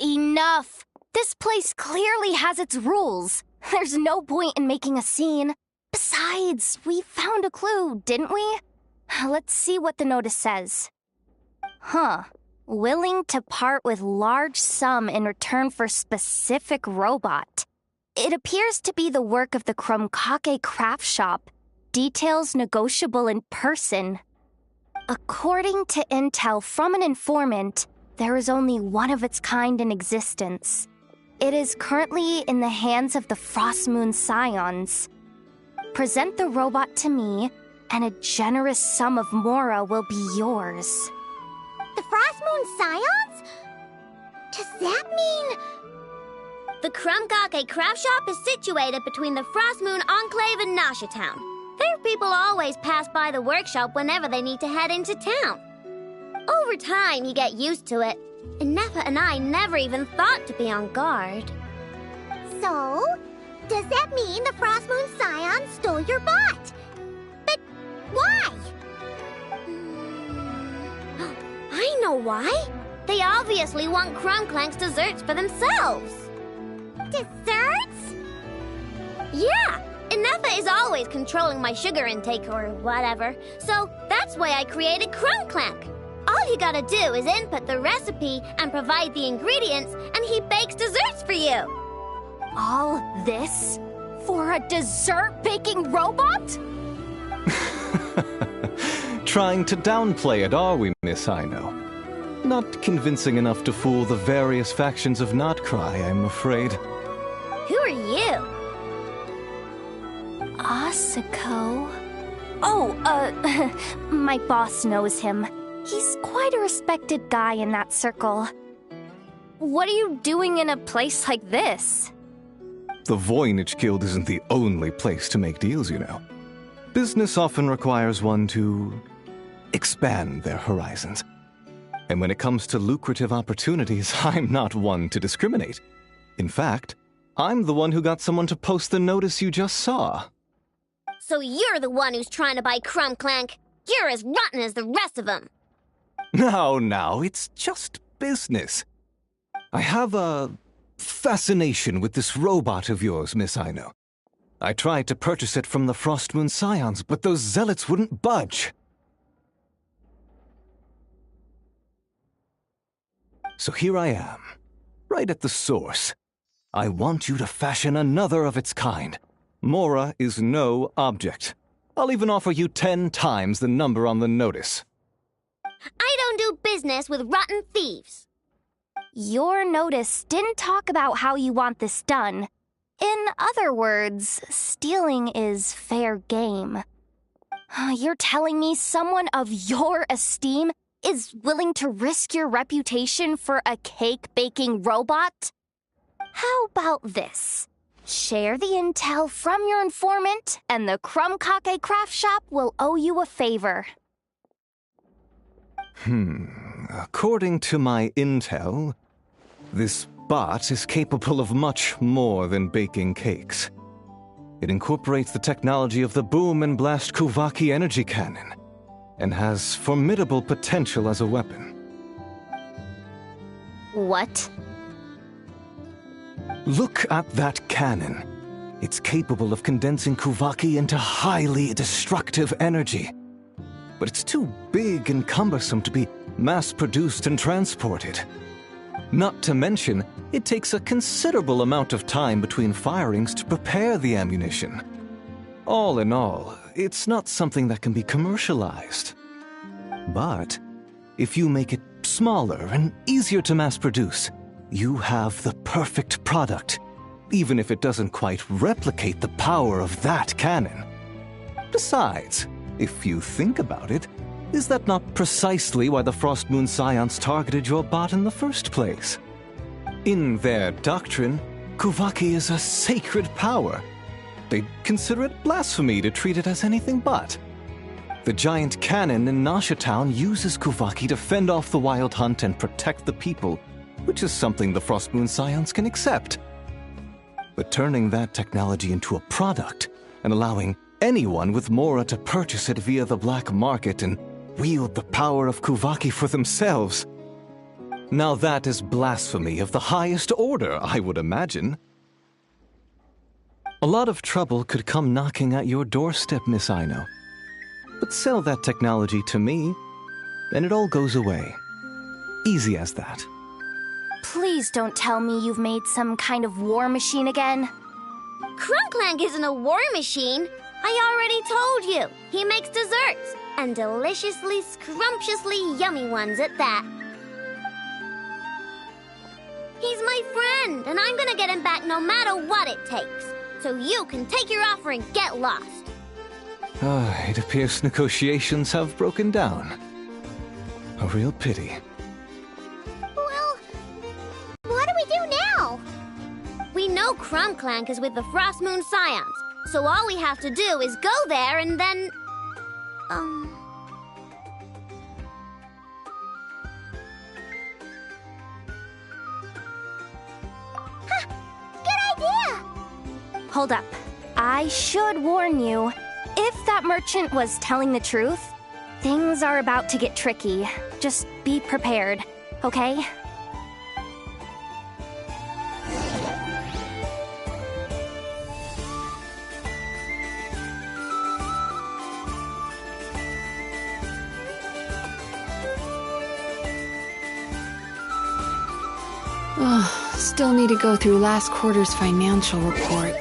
Speaker 1: Enough! This place clearly has its rules. There's no point in making a scene. Besides, we found a clue, didn't we? Let's see what the notice says. Willing to part with large sum in return for specific robot. It appears to be the work of the Krumkake craft shop. Details negotiable in person. According to intel from an informant, there is only one of its kind in existence. It is currently in the hands of the Frost Moon Scions. Present the robot to me, and a generous sum of Mora will be yours.
Speaker 7: The Frost Moon Scions? Does that mean... The Krumkake craft shop is situated between the Frost Moon Enclave and Nasha Town. Their people always pass by the workshop whenever they need to head into town. Over time, you get used to it. And Nefa and I never even thought to be on guard. So, does that mean the Frost Moon Scions stole your bot? But why? I know why. They obviously want Clank's desserts for themselves. Desserts? Yeah, and Nefa is always controlling my sugar intake or whatever, so that's why I created Clank. All you gotta do is input the recipe and provide the ingredients, and he bakes desserts for you.
Speaker 1: All this for a dessert baking robot?
Speaker 12: Trying to downplay it, are we, Miss Ino? Not convincing enough to fool the various factions of Notcry, I'm afraid.
Speaker 7: Who are you?
Speaker 1: Asako? My boss knows him. He's quite a respected guy in that circle. What are you doing in a place like this?
Speaker 12: The Voynich Guild isn't the only place to make deals, you know. Business often requires one to expand their horizons. And when it comes to lucrative opportunities, I'm not one to discriminate. In fact, I'm the one who got someone to post the notice you just saw.
Speaker 7: So you're the one who's trying to buy Clank. You're as rotten as the rest of them.
Speaker 12: No, it's just business. I have a fascination with this robot of yours, Miss Ino. I tried to purchase it from the Frost Moon Scions, but those zealots wouldn't budge. So here I am, right at the source. I want you to fashion another of its kind. Mora is no object. I'll even offer you 10 times the number on the notice.
Speaker 7: I don't do business with rotten thieves.
Speaker 1: Your notice didn't talk about how you want this done. In other words, stealing is fair game. You're telling me someone of your esteem is willing to risk your reputation for a cake-baking robot? How about this? Share the intel from your informant, and the Krumkake craft shop will owe you a favor.
Speaker 12: According to my intel, this bot is capable of much more than baking cakes. It incorporates the technology of the Boom and Blast Kuvaki energy cannon, and has formidable potential as a weapon.
Speaker 1: What?
Speaker 12: Look at that cannon. It's capable of condensing Kuvaki into highly destructive energy. But it's too big and cumbersome to be mass-produced and transported. Not to mention, it takes a considerable amount of time between firings to prepare the ammunition. All in all, it's not something that can be commercialized. But if you make it smaller and easier to mass-produce, you have the perfect product, even if it doesn't quite replicate the power of that cannon. Besides, if you think about it, is that not precisely why the Frost Moon Scions targeted your bot in the first place? In their doctrine, Kuvaki is a sacred power. They'd consider it blasphemy to treat it as anything but. The giant cannon in Nasha Town uses Kuvaki to fend off the wild hunt and protect the people, which is something the Frostmoon Scions can accept. But turning that technology into a product and allowing anyone with Mora to purchase it via the black market and wield the power of Kuvaki for themselves. Now that is blasphemy of the highest order, I would imagine. A lot of trouble could come knocking at your doorstep, Miss Aino. But sell that technology to me, and it all goes away. Easy as that.
Speaker 1: Please don't tell me you've made some kind of war machine again.
Speaker 7: Clank isn't a war machine. I already told you. He makes desserts, and deliciously, scrumptiously yummy ones at that. He's my friend, and I'm gonna get him back no matter what it takes. So you can take your offer and get lost.
Speaker 12: It appears negotiations have broken down. A real pity.
Speaker 7: Well, what do we do now? We know Clank is with the Frostmoon Scions, so all we have to do is go there and then... Good idea!
Speaker 1: Hold up. I should warn you. If that merchant was telling the truth, things are about to get tricky. Just be prepared, okay?
Speaker 3: Oh, still need to go through last quarter's financial report.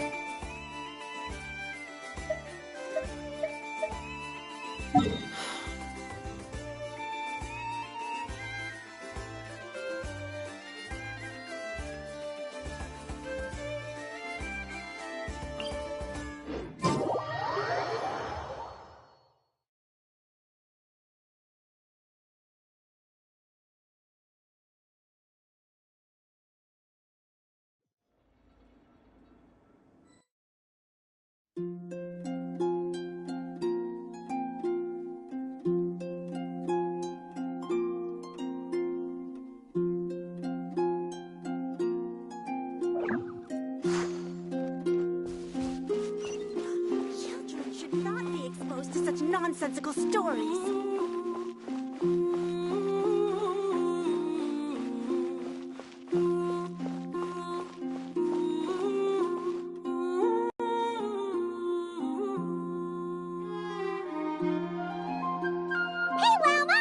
Speaker 13: Nonsensical stories.
Speaker 7: Hey, Llama!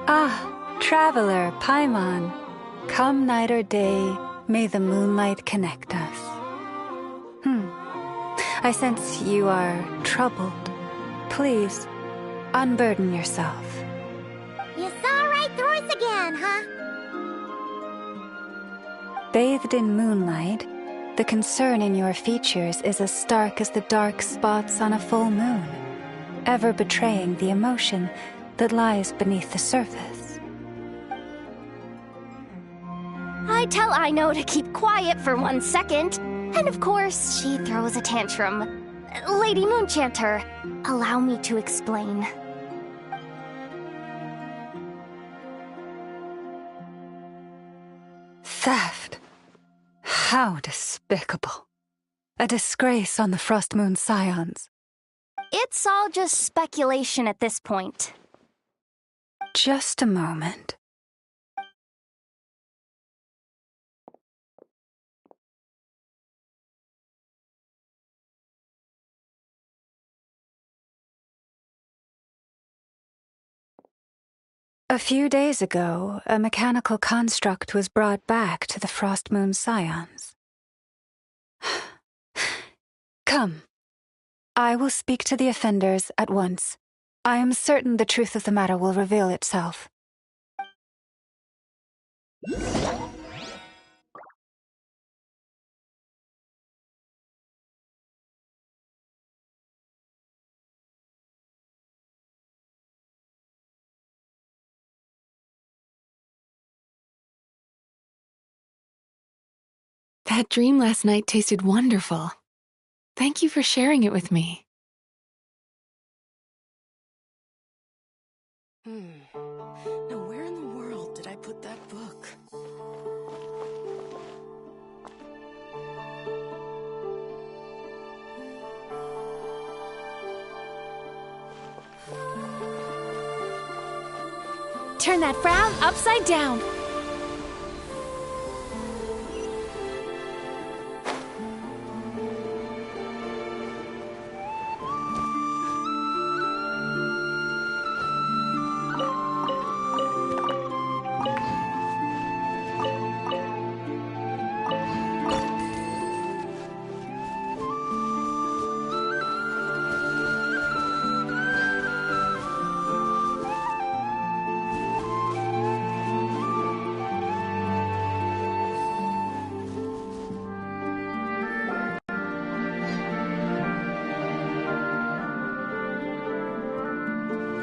Speaker 14: Ah, traveler, Paimon. Come night or day, may the moonlight connect us. I sense you are troubled. Please, unburden yourself.
Speaker 7: You saw right through us again, huh?
Speaker 14: Bathed in moonlight, the concern in your features is as stark as the dark spots on a full moon, ever betraying the emotion that lies beneath the surface.
Speaker 1: I tell Aino to keep quiet for 1 second, and of course, she throws a tantrum. Lady Moonchanter, allow me to explain.
Speaker 14: Theft. How despicable. A disgrace on the Frostmoon Scions.
Speaker 1: It's all just speculation at this point.
Speaker 14: Just a moment. A few days ago, a mechanical construct was brought back to the Frostmoon Scions. Come. I will speak to the offenders at once. I am certain the truth of the matter will reveal itself.
Speaker 3: That dream last night tasted wonderful. Thank you for sharing it with me.
Speaker 15: Now where in the world did I put that book?
Speaker 4: Turn that frown upside down.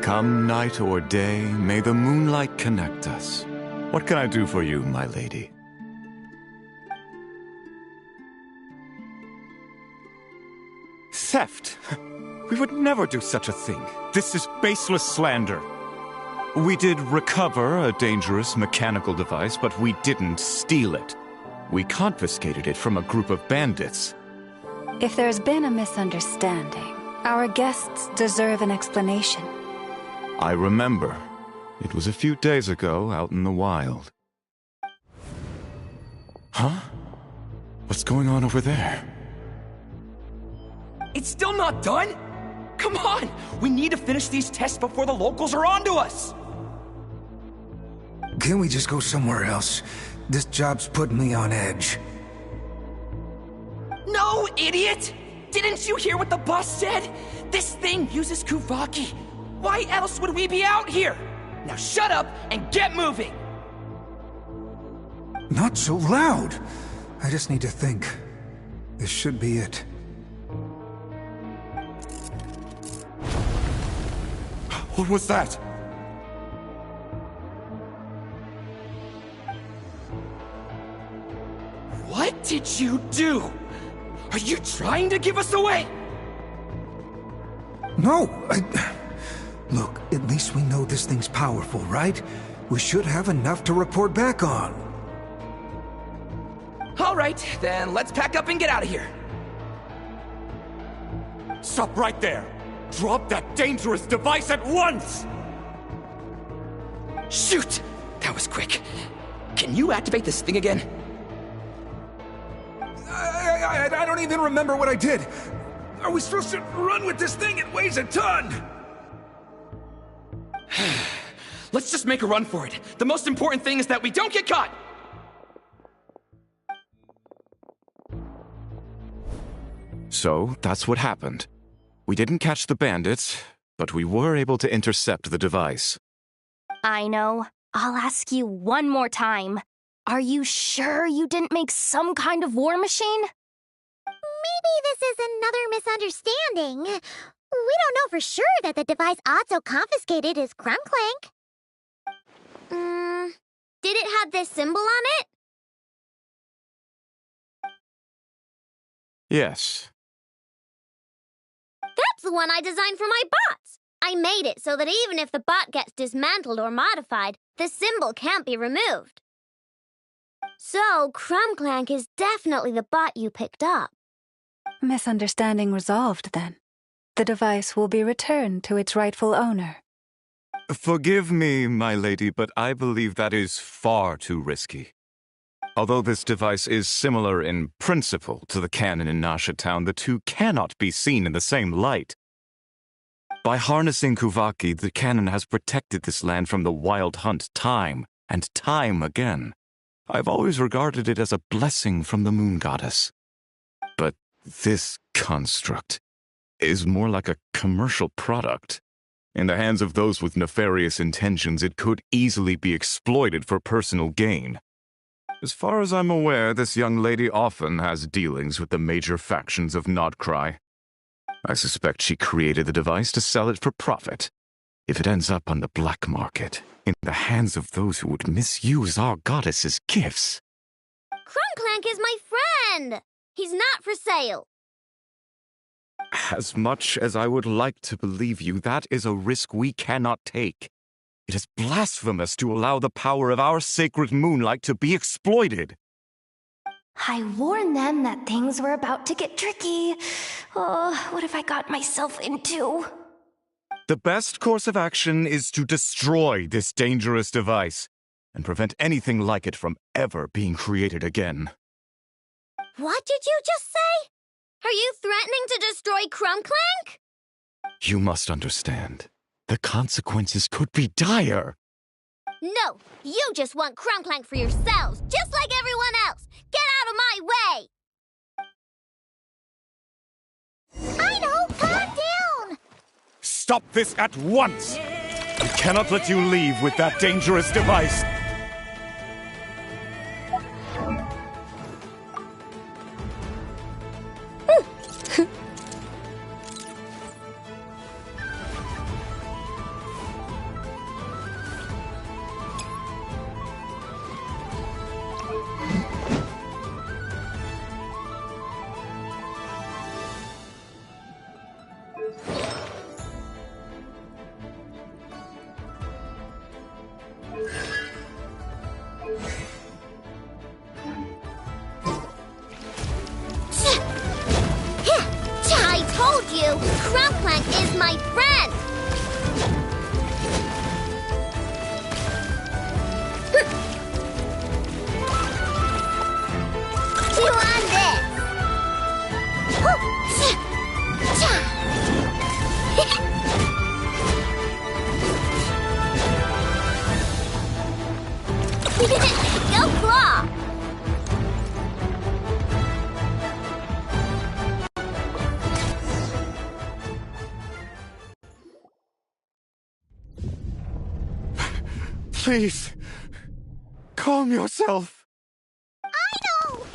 Speaker 16: Come night or day, may the moonlight connect us. What can I do for you, my lady?
Speaker 12: Theft! We would never do such a thing. This is baseless slander. We did recover a dangerous mechanical device, but we didn't steal it. We confiscated it from a group of bandits.
Speaker 14: If there's been a misunderstanding, our guests deserve an explanation.
Speaker 16: I remember. It was a few days ago out in the wild. Huh? What's going on over there?
Speaker 17: It's still not done? Come on! We need to finish these tests before the locals are onto us!
Speaker 18: Can't we just go somewhere else? This job's putting me on edge.
Speaker 17: No, idiot! Didn't you hear what the boss said? This thing uses Kuvaki. Why else would we be out here? Now shut up and get moving!
Speaker 18: Not so loud! I just need to think. This should be it.
Speaker 12: What was that?
Speaker 17: What did you do? Are you trying to give us away?
Speaker 18: No, Look, at least we know this thing's powerful, right? We should have enough to report back on.
Speaker 17: All right, then let's pack up and get out of here.
Speaker 12: Stop right there! Drop that dangerous device at once!
Speaker 17: Shoot! That was quick. Can you activate this thing again?
Speaker 18: I don't even remember what I did. Are we supposed to run with this thing? It weighs a ton!
Speaker 17: Let's just make a run for it. The most important thing is that we don't get caught!
Speaker 16: So, that's what happened. We didn't catch the bandits, but we were able to intercept the device.
Speaker 1: I know. I'll ask you one more time. Are you sure you didn't make some kind of war machine?
Speaker 7: Maybe this is another misunderstanding. We don't know for sure that the device Otso confiscated is Clank. Did it have this symbol on it?
Speaker 16: Yes.
Speaker 7: That's the one I designed for my bots. I made it so that even if the bot gets dismantled or modified, the symbol can't be removed. So, Clank is definitely the bot you picked up.
Speaker 14: Misunderstanding resolved, then. The device will be returned to its rightful owner.
Speaker 16: Forgive me, my lady, but I believe that is far too risky. Although this device is similar in principle to the cannon in Nasha Town, the two cannot be seen in the same light. By harnessing Kuvaki, the cannon has protected this land from the wild hunt time and time again. I've always regarded it as a blessing from the moon goddess. But this construct is more like a commercial product. In the hands of those with nefarious intentions, it could easily be exploited for personal gain. As far as I'm aware, this young lady often has dealings with the major factions of Nodcry. I suspect she created the device to sell it for profit. If it ends up on the black market, in the hands of those who would misuse our goddess's gifts.
Speaker 7: Clank is my friend! He's not for sale.
Speaker 16: As much as I would like to believe you, that is a risk we cannot take. It is blasphemous to allow the power of our sacred moonlight to be exploited.
Speaker 1: I warned them that things were about to get tricky. Oh, what have I got myself into?
Speaker 16: The best course of action is to destroy this dangerous device and prevent anything like it from ever being created again.
Speaker 7: What did you just say? Are you threatening to destroy Clank?
Speaker 16: You must understand. The consequences could be dire.
Speaker 7: No, you just want Clank for yourselves, just like everyone else. Get out of my way! I know, calm down!
Speaker 16: Stop this at once! We cannot let you leave with that dangerous device.
Speaker 7: I told you, Clank is my friend! Chew on this! Go Claw!
Speaker 16: Please, calm yourself.
Speaker 7: I know!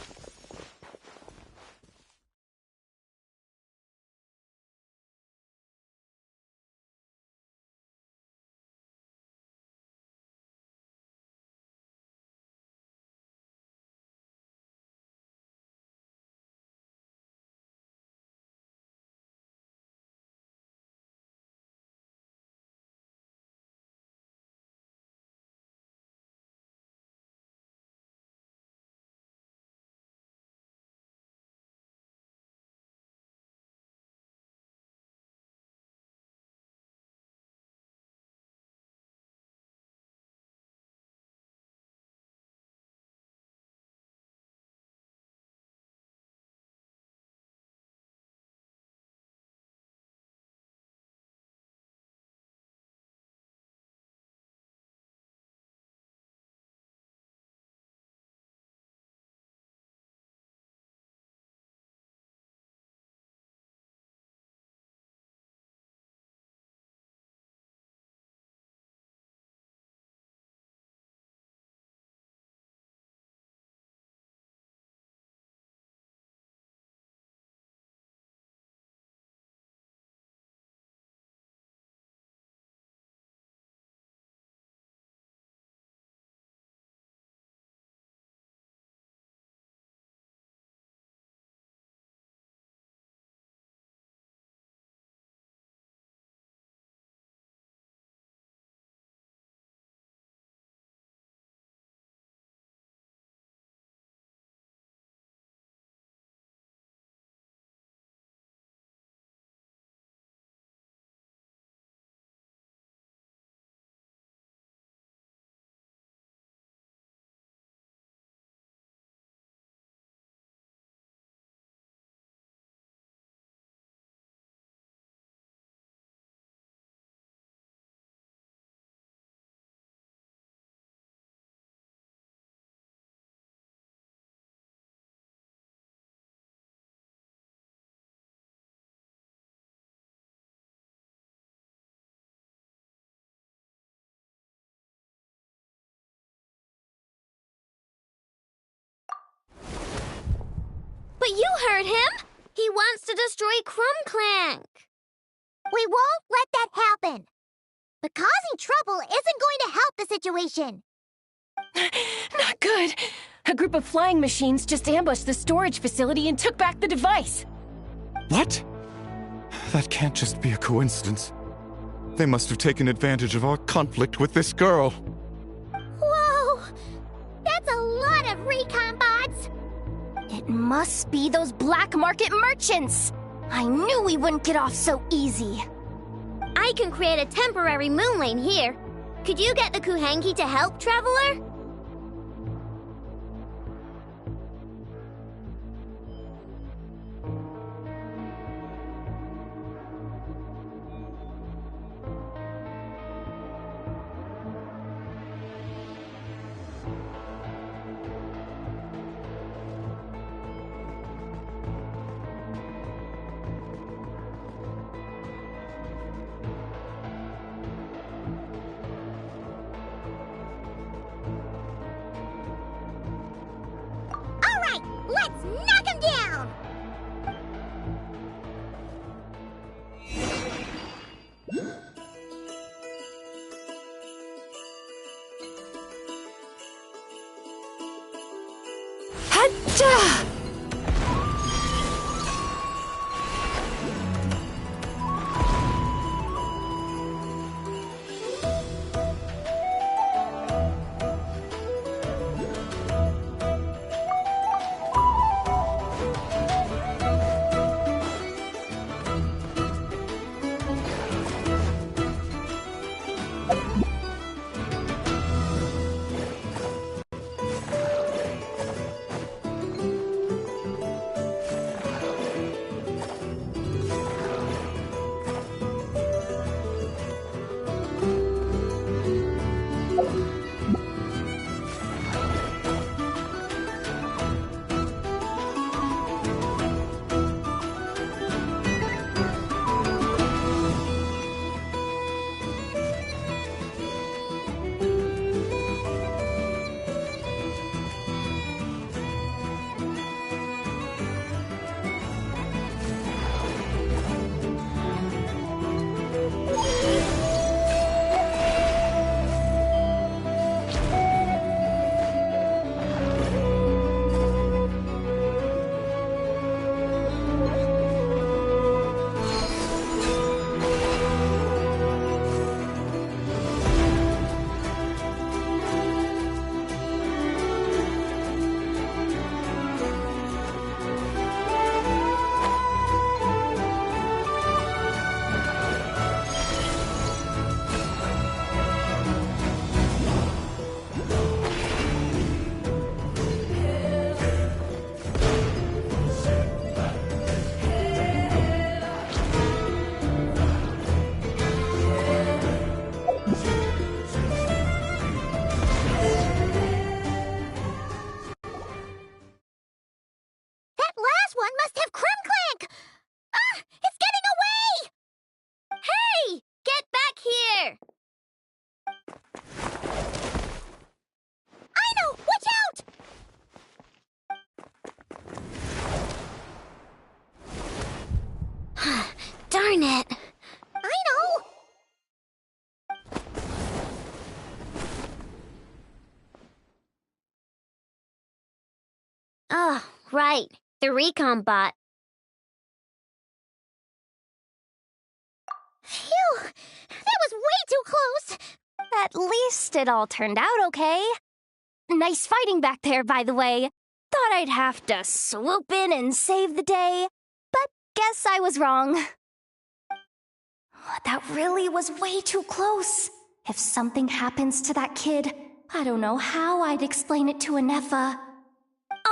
Speaker 7: But you heard him! He wants to destroy Clank. We won't let that happen. But causing trouble isn't going to help the situation.
Speaker 3: Not good.
Speaker 4: A group of flying machines just ambushed the storage facility and took back the device.
Speaker 16: What? That can't just be a coincidence. They must have taken advantage of our conflict with this girl.
Speaker 7: Whoa! That's a lot of recon bots!
Speaker 1: It must be those black market merchants! I knew we wouldn't get off so easy.
Speaker 7: I can create a temporary moon lane here. Could you get the Kuhenki to help, Traveler? Let's knock him down!
Speaker 4: Hacha!
Speaker 7: Darn it. I know. Oh, right. The recon bot. Phew! That was way too close!
Speaker 1: At least it all turned out okay. Nice fighting back there, by the way. Thought I'd have to swoop in and save the day, but guess I was wrong. That really was way too close. If something happens to that kid, I don't know how I'd explain it to Anefa.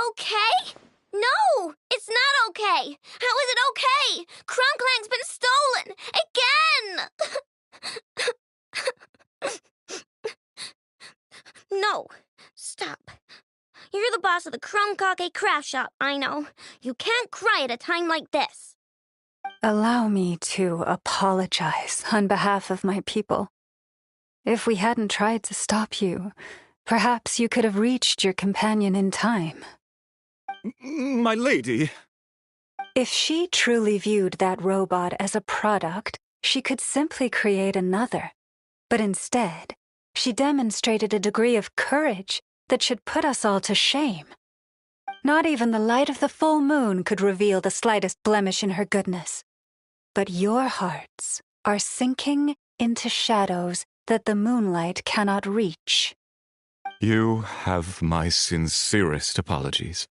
Speaker 7: Okay? No! It's not okay! How is it okay? Clank's been stolen! Again! No. Stop. You're the boss of the Crumbkake craft shop, I know. You can't cry at a time like this.
Speaker 14: Allow me to apologize on behalf of my people. If we hadn't tried to stop you, perhaps you could have reached your companion in time.
Speaker 16: My lady.
Speaker 14: If she truly viewed that robot as a product, she could simply create another. But instead, she demonstrated a degree of courage that should put us all to shame. Not even the light of the full moon could reveal the slightest blemish in her goodness. But your hearts are sinking into shadows that the moonlight cannot reach.
Speaker 16: You have my sincerest apologies.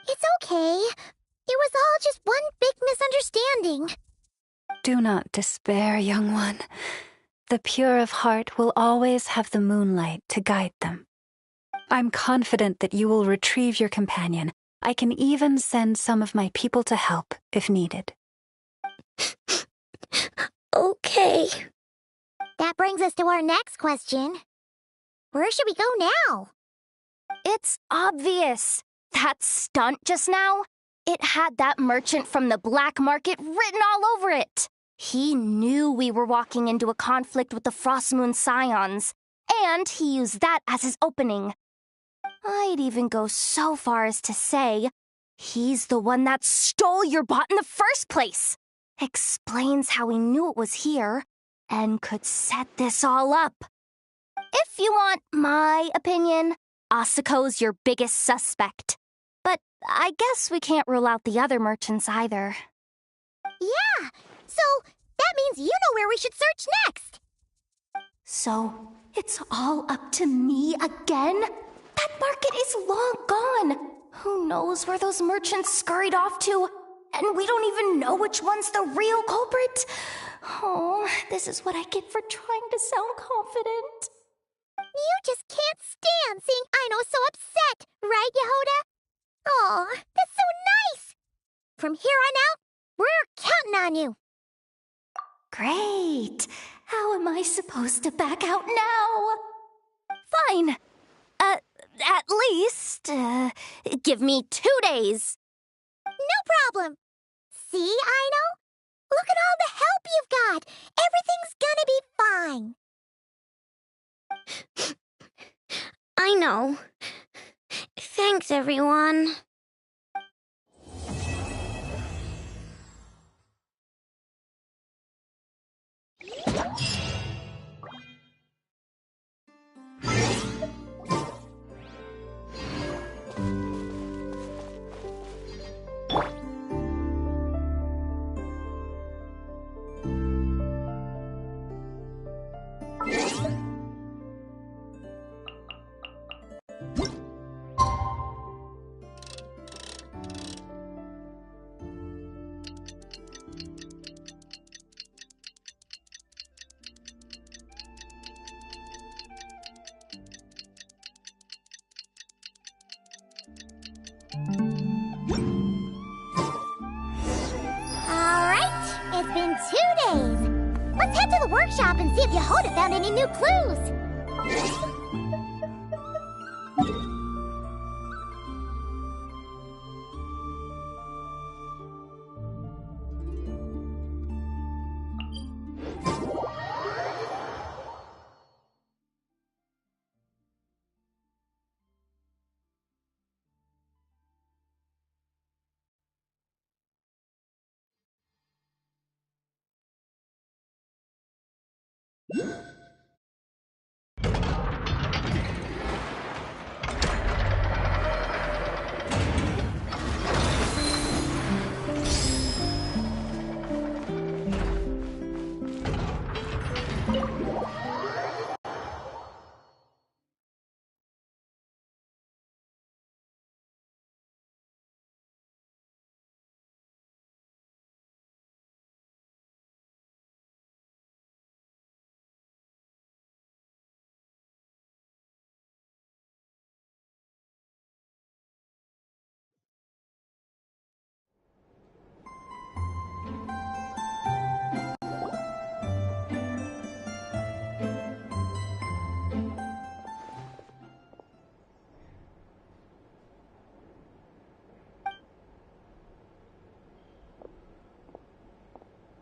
Speaker 7: It's okay. It was all just one big misunderstanding.
Speaker 14: Do not despair, young one. The pure of heart will always have the moonlight to guide them. I'm confident that you will retrieve your companion. I can even send some of my people to help if needed.
Speaker 7: Okay. That brings us to our next question. Where should we go now?
Speaker 1: It's obvious. That stunt just now, it had that merchant from the black market written all over it. He knew we were walking into a conflict with the Frostmoon Scions, and he used that as his opening. I'd even go so far as to say, he's the one that stole your bot in the first place. Explains how he knew it was here, and could set this all up. If you want my opinion, Asiko's your biggest suspect. But I guess we can't rule out the other merchants either.
Speaker 7: Yeah, so that means you know where we should search next.
Speaker 1: So, it's all up to me again? That market is long gone. Who knows where those merchants scurried off to? And we don't even know which one's the real culprit. Oh, this is what I get for trying to sound confident.
Speaker 7: You just can't stand seeing Aino so upset, right, Yehoda? Aw, that's so nice! From here on out, we're counting on you.
Speaker 1: Great. How am I supposed to back out now? Fine. At least, give me 2 days.
Speaker 7: No problem. See, Aino? Look at all the help you've got. Everything's gonna be fine. I know. Thanks, everyone. It's been 2 days. Let's head to the workshop and see if Yehoda found any new clues.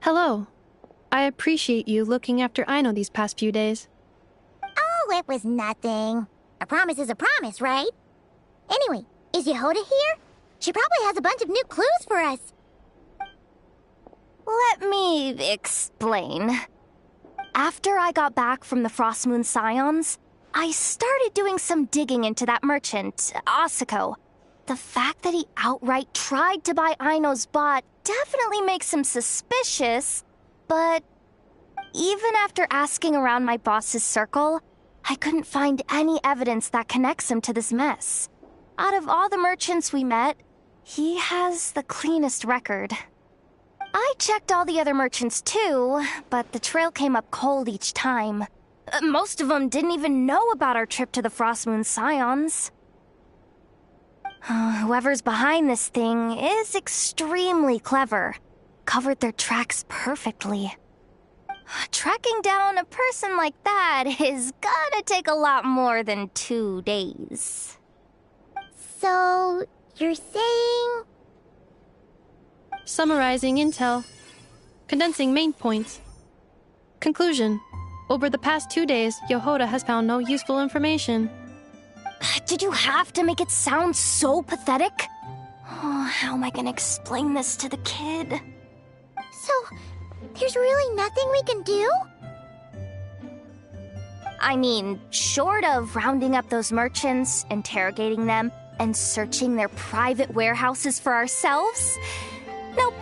Speaker 19: Hello. I appreciate you looking after Aino these past few days.
Speaker 7: Oh, it was nothing. A promise is a promise, right? Anyway, is Yehoda here? She probably has a bunch of new clues for us.
Speaker 1: Let me explain. After I got back from the Frostmoon Scions, I started doing some digging into that merchant, Asako. The fact that he outright tried to buy Aino's bot definitely makes him suspicious, but even after asking around my boss's circle, I couldn't find any evidence that connects him to this mess. Out of all the merchants we met, he has the cleanest record. I checked all the other merchants too, but the trail came up cold each time. Most of them didn't even know about our trip to the Frostmoon Scions. Whoever's behind this thing is extremely clever. Covered their tracks perfectly. Tracking down a person like that is gonna take a lot more than 2 days.
Speaker 7: So, you're saying?
Speaker 19: Summarizing intel. Condensing main points. Conclusion. Over the past 2 days, Yohoda has found no useful information.
Speaker 1: Did you have to make it sound so pathetic? Oh, how am I gonna explain this to the kid?
Speaker 7: So, there's really nothing we can do?
Speaker 1: I mean, short of rounding up those merchants, interrogating them, and searching their private warehouses for ourselves? Nope.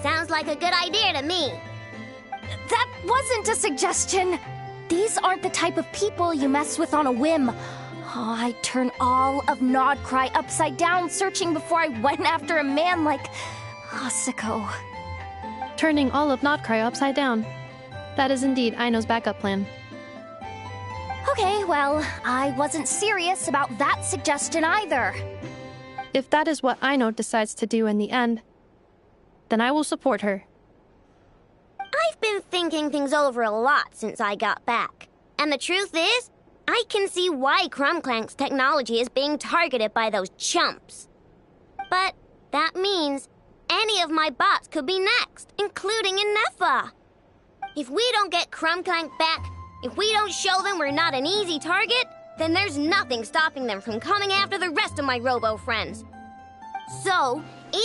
Speaker 7: Sounds like a good idea to me.
Speaker 1: That wasn't a suggestion. These aren't the type of people you mess with on a whim. Oh, I'd turn all of Nodcry upside down searching before I went after a man like Asako.
Speaker 19: Turning all of Nodcry upside down. That is indeed Aino's backup plan.
Speaker 1: Okay, well, I wasn't serious about that suggestion either.
Speaker 19: If that is what Aino decides to do in the end, then I will support her.
Speaker 7: I've been thinking things over a lot since I got back. And the truth is, I can see why Clank's technology is being targeted by those chumps. But that means any of my bots could be next, including Inefa. If we don't get Clank back, if we don't show them we're not an easy target, then there's nothing stopping them from coming after the rest of my robo friends. So,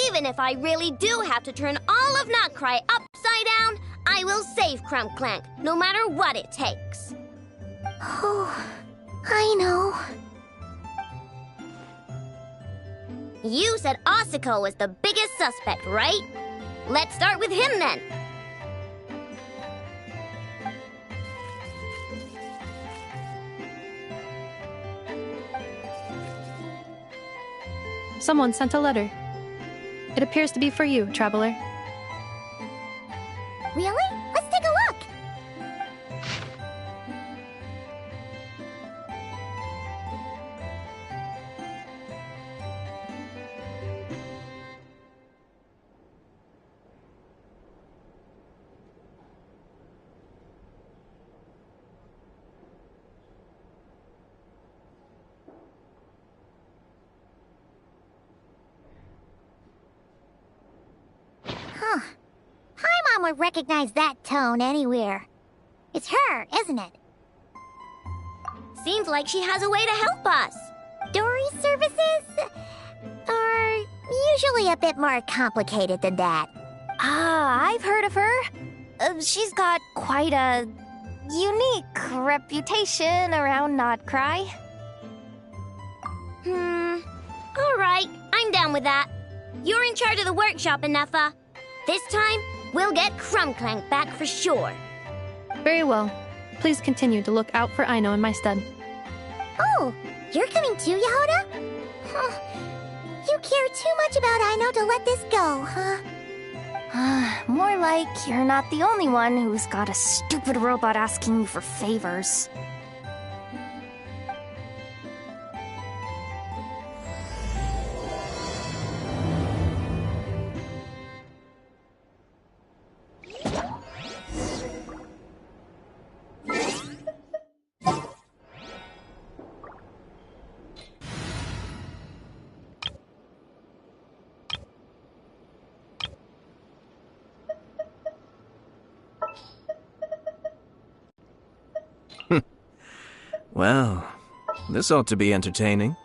Speaker 7: even if I really do have to turn all of Notcry upside down, I will save Clank, no matter what it takes.
Speaker 1: Oh, I know.
Speaker 7: You said Asako was the biggest suspect, right? Let's start with him then.
Speaker 19: Someone sent a letter. It appears to be for you, traveler.
Speaker 7: Really? Let's take a look. Huh. Paimon would recognize that tone anywhere. It's her, isn't it? Seems like she has a way to help us. Dory's services are usually a bit more complicated than that.
Speaker 1: Ah, I've heard of her. She's got quite a unique reputation around Nodcry.
Speaker 7: Alright, I'm down with that. You're in charge of the workshop, Inefa. This time, we'll get Clank back for sure.
Speaker 19: Very well. Please continue to look out for Aino in my stead.
Speaker 7: Oh, you're coming too, Yehoda? Huh. You care too much about Aino to let this go, huh?
Speaker 1: More like you're not the only one who's got a stupid robot asking you for favors.
Speaker 5: Well, this ought to be entertaining.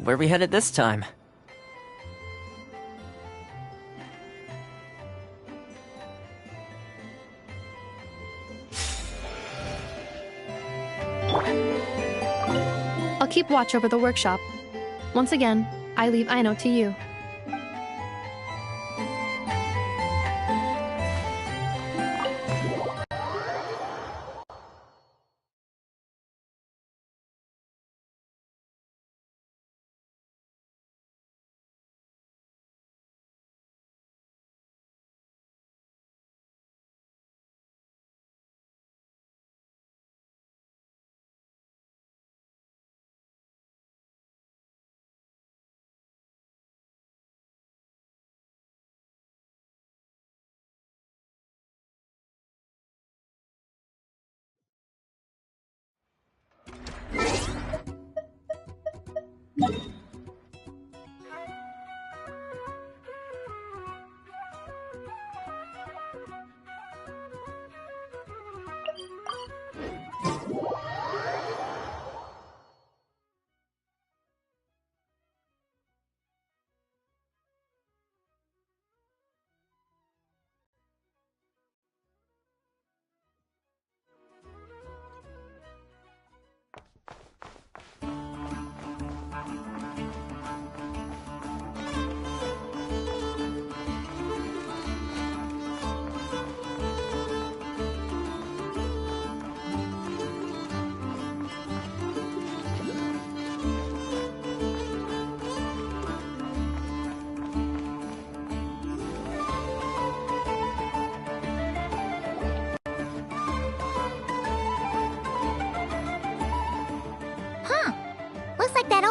Speaker 5: Where are we headed this time?
Speaker 19: I'll keep watch over the workshop. Once again, I leave Aino to you.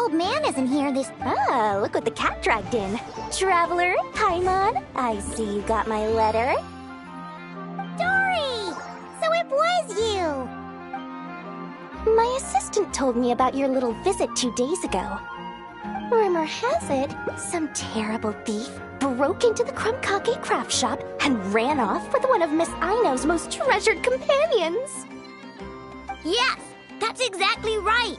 Speaker 7: Man isn't here this...
Speaker 1: Ah, look what the cat dragged in. Traveler, Paimon, I see you got my letter.
Speaker 7: Dory! So it was you!
Speaker 1: My assistant told me about your little visit 2 days ago. Rumor has it, some terrible thief broke into the Krumkake craft shop and ran off with one of Miss Aino's most treasured companions.
Speaker 7: Yes, that's exactly right.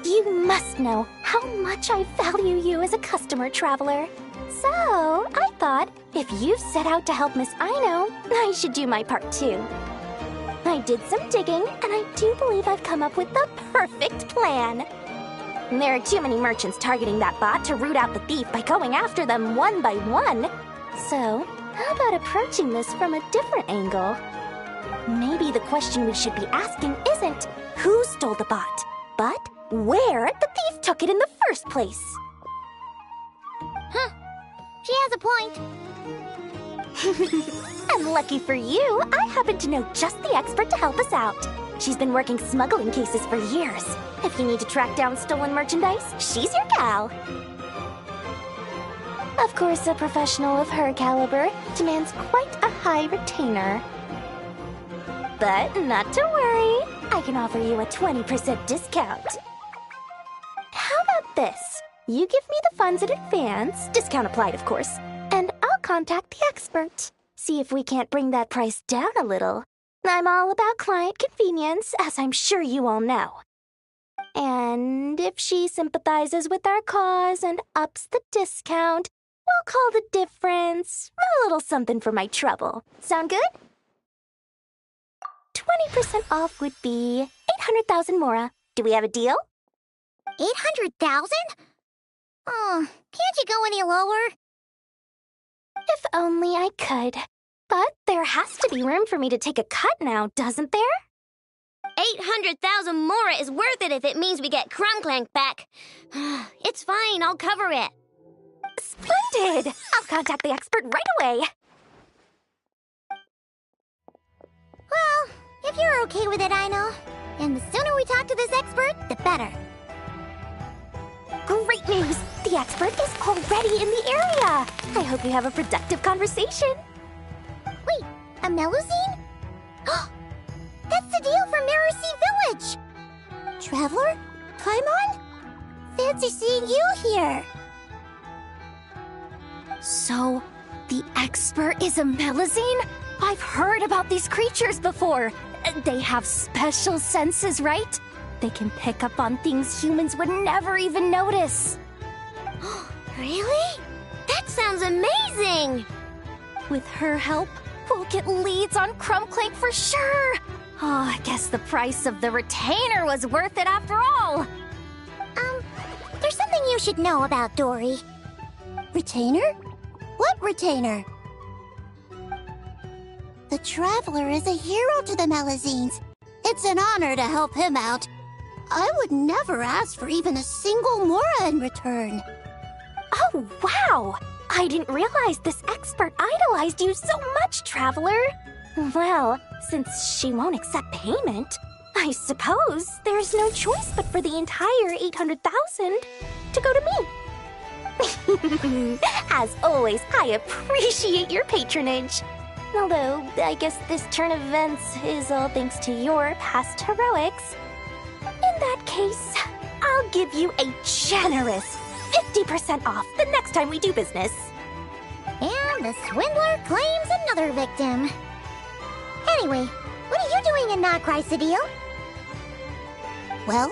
Speaker 1: You must know how much I value you as a customer, Traveler. So, I thought, if you set out to help Miss Aino, I should do my part too. I did some digging, and I do believe I've come up with the perfect plan. There are too many merchants targeting that bot to root out the thief by going after them one by one. So, how about approaching this from a different angle? Maybe the question we should be asking isn't who stole the bot, but where the thief took it in the first place.
Speaker 7: Huh. She has a point.
Speaker 1: And lucky for you, I happen to know just the expert to help us out. She's been working smuggling cases for years. If you need to track down stolen merchandise, she's your gal. Of course, a professional of her caliber demands quite a high retainer. But not to worry, I can offer you a 20% discount. How about this? You give me the funds in advance, discount applied of course, and I'll contact the expert. See if we can't bring that price down a little. I'm all about client convenience, as I'm sure you all know. And if she sympathizes with our cause and ups the discount, we'll call the difference a little something for my trouble. Sound good? 20% off would be 800,000 mora. Do we have a deal?
Speaker 7: 800,000? Oh, can't you go any lower?
Speaker 1: If only I could. But there has to be room for me to take a cut now, doesn't there?
Speaker 7: 800,000 mora is worth it if it means we get Clank back. It's fine, I'll cover it.
Speaker 1: Splendid! I'll contact the expert right away.
Speaker 7: Well, if you're okay with it, Aino. And the sooner we talk to this expert, the better.
Speaker 1: Great news! The expert is already in the area! I hope you have a productive conversation.
Speaker 7: Wait, a Melusine? That's the deal from Mercy Village! Traveler? Paimon? Fancy seeing you here!
Speaker 1: So, the expert is a Melusine? I've heard about these creatures before. They have special senses, right? They can pick up on things humans would never even notice.
Speaker 7: Really? That sounds amazing!
Speaker 1: With her help, we'll get leads on Clank for sure. Oh, I guess the price of the retainer was worth it after all.
Speaker 7: There's something you should know about Dory. Retainer? What retainer? The Traveler is a hero to the Melazines. It's an honor to help him out. I would never ask for even a single Mora in return.
Speaker 1: Oh, wow! I didn't realize this expert idolized you so much, Traveler. Well, since she won't accept payment, I suppose there's no choice but for the entire 800,000 to go to me. As always, I appreciate your patronage. Although, I guess this turn of events is all thanks to your past heroics. In that case, I'll give you a generous 50% off the next time we do business.
Speaker 7: And the swindler claims another victim. Anyway, what are you doing in Notcry, Cedille? Well,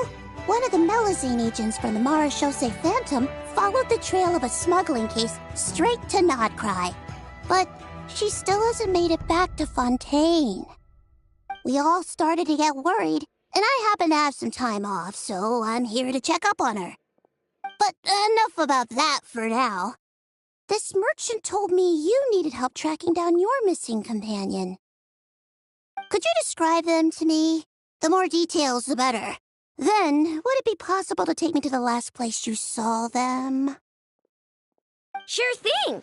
Speaker 7: one of the Melazine agents from the Marechaussee Phantom followed the trail of a smuggling case straight to Notcry. But she still hasn't made it back to Fontaine. We all started to get worried, and I happen to have some time off, so I'm here to check up on her. But enough about that for now. This merchant told me you needed help tracking down your missing companion. Could you describe them to me? The more details, the better. Then, would it be possible to take me to the last place you saw them?
Speaker 13: Sure thing!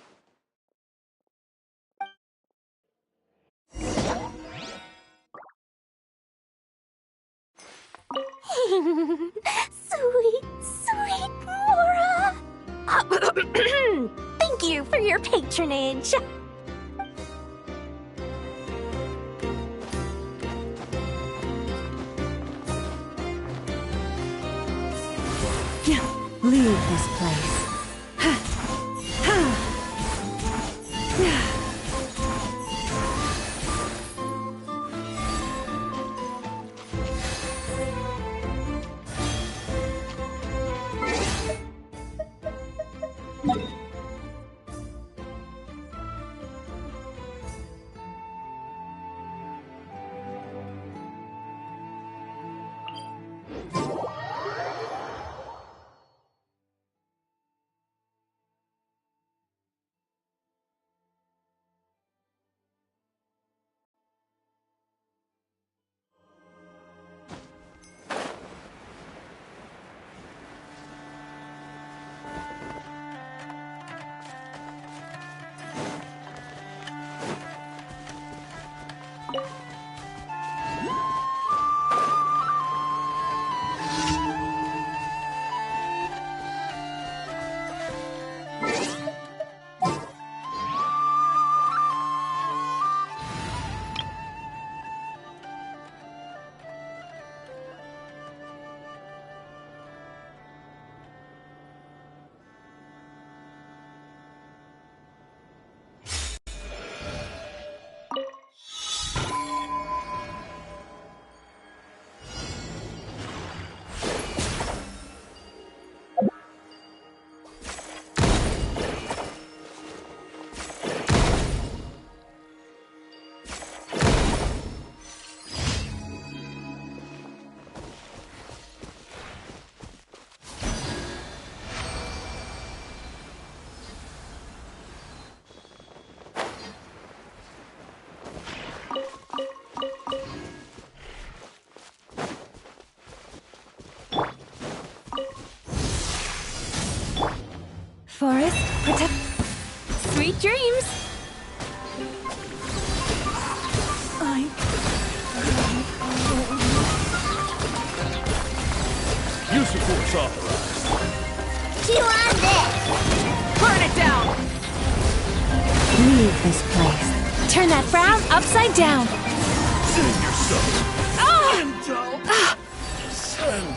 Speaker 1: Sweet, sweet Mora! Thank you for your patronage.
Speaker 8: Leave this place. Forest, protect. Sweet dreams.
Speaker 9: Use of force authorized.
Speaker 7: Chew on this!
Speaker 4: Burn it down!
Speaker 8: Leave this place.
Speaker 19: Turn that frown upside down.
Speaker 9: Send yourself.
Speaker 19: Ah!
Speaker 9: Indulge. Send.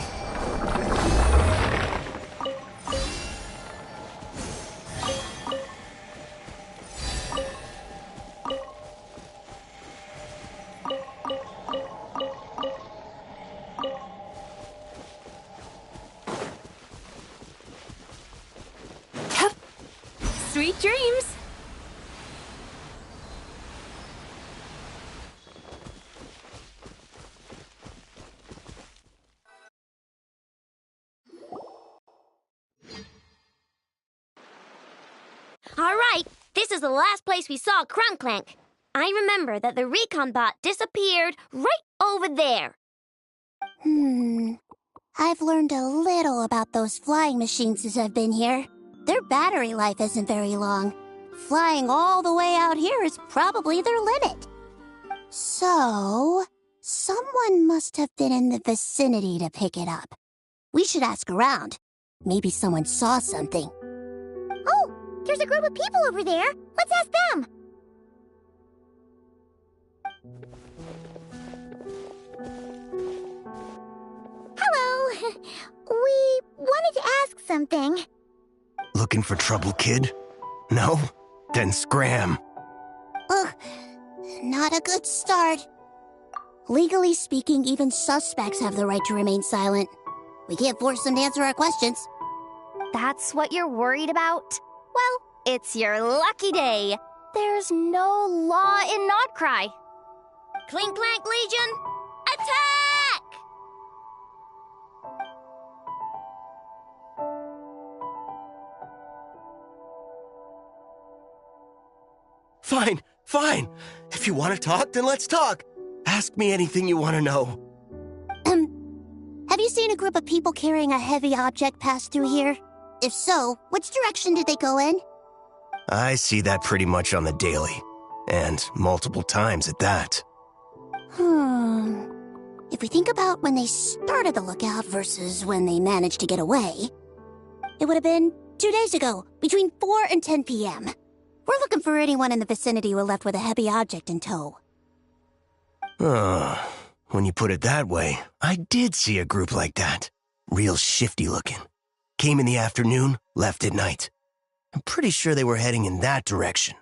Speaker 13: right, this is the last place we saw Clank. I remember that the recon bot disappeared right over there.
Speaker 7: I've learned a little about those flying machines since I've been here. Their battery life isn't very long. Flying all the way out here is probably their limit. So, someone must have been in the vicinity to pick it up. We should ask around. Maybe someone saw something.
Speaker 13: Oh, there's a group of people over there. Let's ask them. Hello. We wanted to ask something.
Speaker 6: Looking for trouble, kid? No? Then scram.
Speaker 7: Ugh, not a good start. Legally speaking, even suspects have the right to remain silent. We can't force them to answer our questions.
Speaker 1: That's what you're worried about? Well, it's your lucky day. There's no law in Notcry.
Speaker 13: Clink Clank Legion, attack!
Speaker 6: Fine. If you want to talk, then let's talk. Ask me anything you want to know.
Speaker 7: Have you seen a group of people carrying a heavy object pass through here? If so, which direction did they go in?
Speaker 6: I see that pretty much on the daily. And multiple times at that.
Speaker 7: If we think about when they started the lookout versus when they managed to get away, it would have been 2 days ago, between 4 and 10 p.m. We're looking for anyone in the vicinity who left with a heavy object in tow.
Speaker 6: When you put it that way, I did see a group like that. Real shifty looking. Came in the afternoon, left at night. I'm pretty sure they were heading in that direction.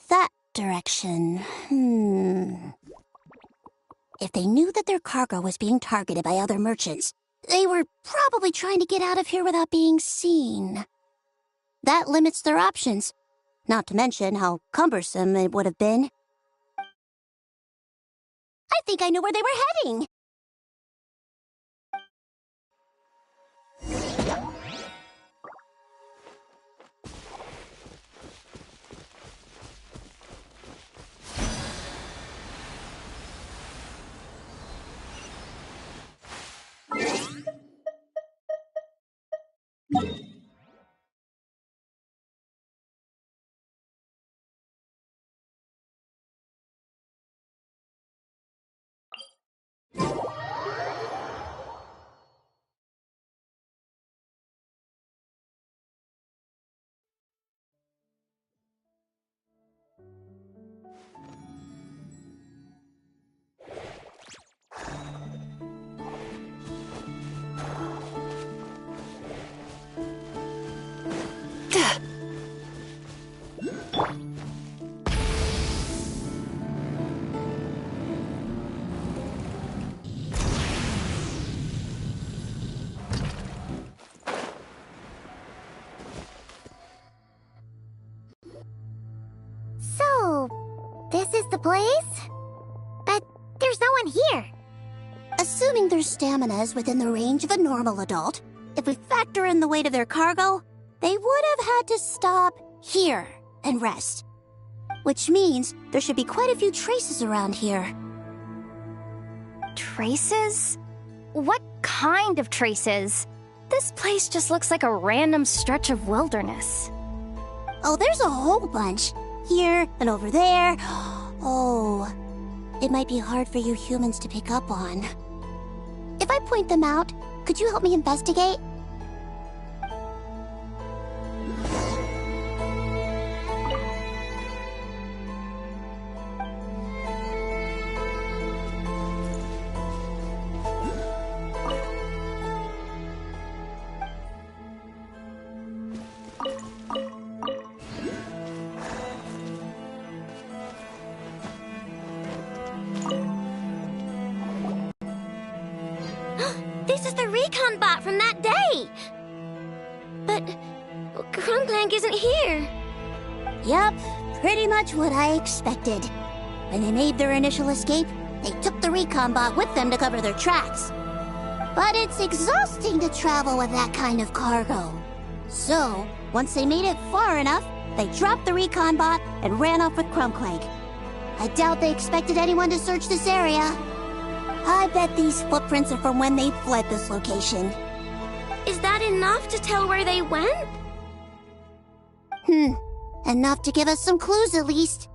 Speaker 7: That direction, If they knew that their cargo was being targeted by other merchants, they were probably trying to get out of here without being seen. That limits their options, not to mention how cumbersome it would have been. I think I know where they were heading. This is the place? But there's no one here. Assuming their stamina is within the range of a normal adult, if we factor in the weight of their cargo, they would have had to stop here and rest. Which means there should be quite a few traces around here.
Speaker 1: Traces? What kind of traces? This place just looks like a random stretch of wilderness.
Speaker 7: Oh, there's a whole bunch. Here and over there. Oh, it might be hard for you humans to pick up on. If I point them out, could you help me investigate?
Speaker 13: This is the recon bot from that day! But Clank isn't here.
Speaker 7: Yep, pretty much what I expected. When they made their initial escape, they took the recon bot with them to cover their tracks. But it's exhausting to travel with that kind of cargo. So, once they made it far enough, they dropped the recon bot and ran off with Clank. I doubt they expected anyone to search this area. I bet these footprints are from when they fled this location.
Speaker 13: Is that enough to tell where they went?
Speaker 7: Enough to give us some clues at least.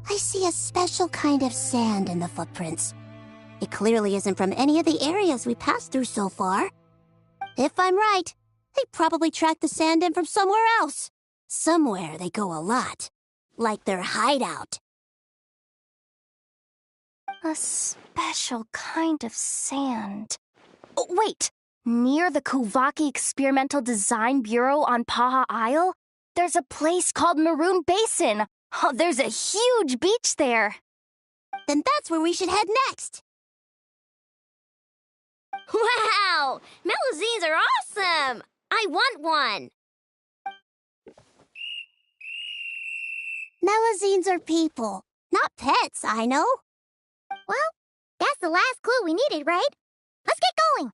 Speaker 7: I see a special kind of sand in the footprints. It clearly isn't from any of the areas we passed through so far. If I'm right, they probably tracked the sand in from somewhere else. Somewhere they go a lot. Like their hideout.
Speaker 1: A special kind of sand. Oh, wait! Near the Kuvaki Experimental Design Bureau on Paha Isle, there's a place called Maroon Basin. Oh, there's a huge beach there.
Speaker 7: Then that's where we should head next.
Speaker 13: Wow! Melusines are awesome! I want one!
Speaker 7: Melusines are people, not pets, I know.
Speaker 13: Well, that's the last clue we needed, right? Let's get going!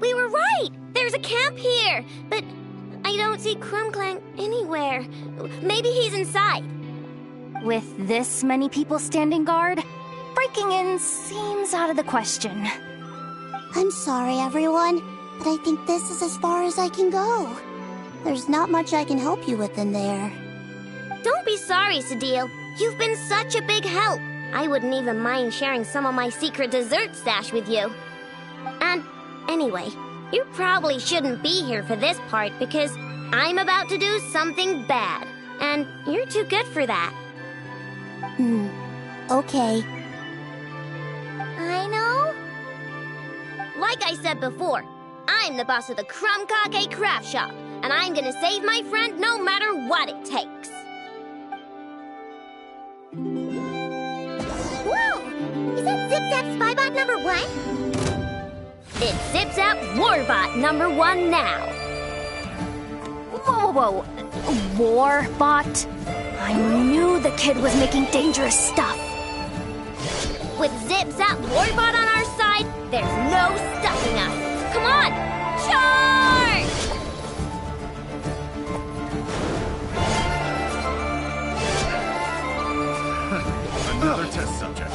Speaker 13: We were right! There's a camp here, but I don't see Clank anywhere. Maybe he's inside.
Speaker 1: With this many people standing guard, breaking in seems out of the question.
Speaker 7: I'm sorry, everyone, but I think this is as far as I can go. There's not much I can help you with in there.
Speaker 13: Don't be sorry, Sadil. You've been such a big help. I wouldn't even mind sharing some of my secret dessert stash with you. And anyway, you probably shouldn't be here for this part because I'm about to do something bad, and you're too good for that.
Speaker 7: Okay.
Speaker 13: I know. Like I said before, I'm the boss of the Krumkake Craft Shop, and I'm gonna save my friend no matter what it takes.
Speaker 7: Whoa! Is that Zip-Zap Spybot number 1?
Speaker 13: It's Zip-Zap Warbot number 1 now.
Speaker 1: Whoa. Warbot? I knew the kid was making dangerous stuff.
Speaker 13: With Zip-Zap Warbot on our side, there's no stopping us. Come on, charge!
Speaker 20: Another test subject.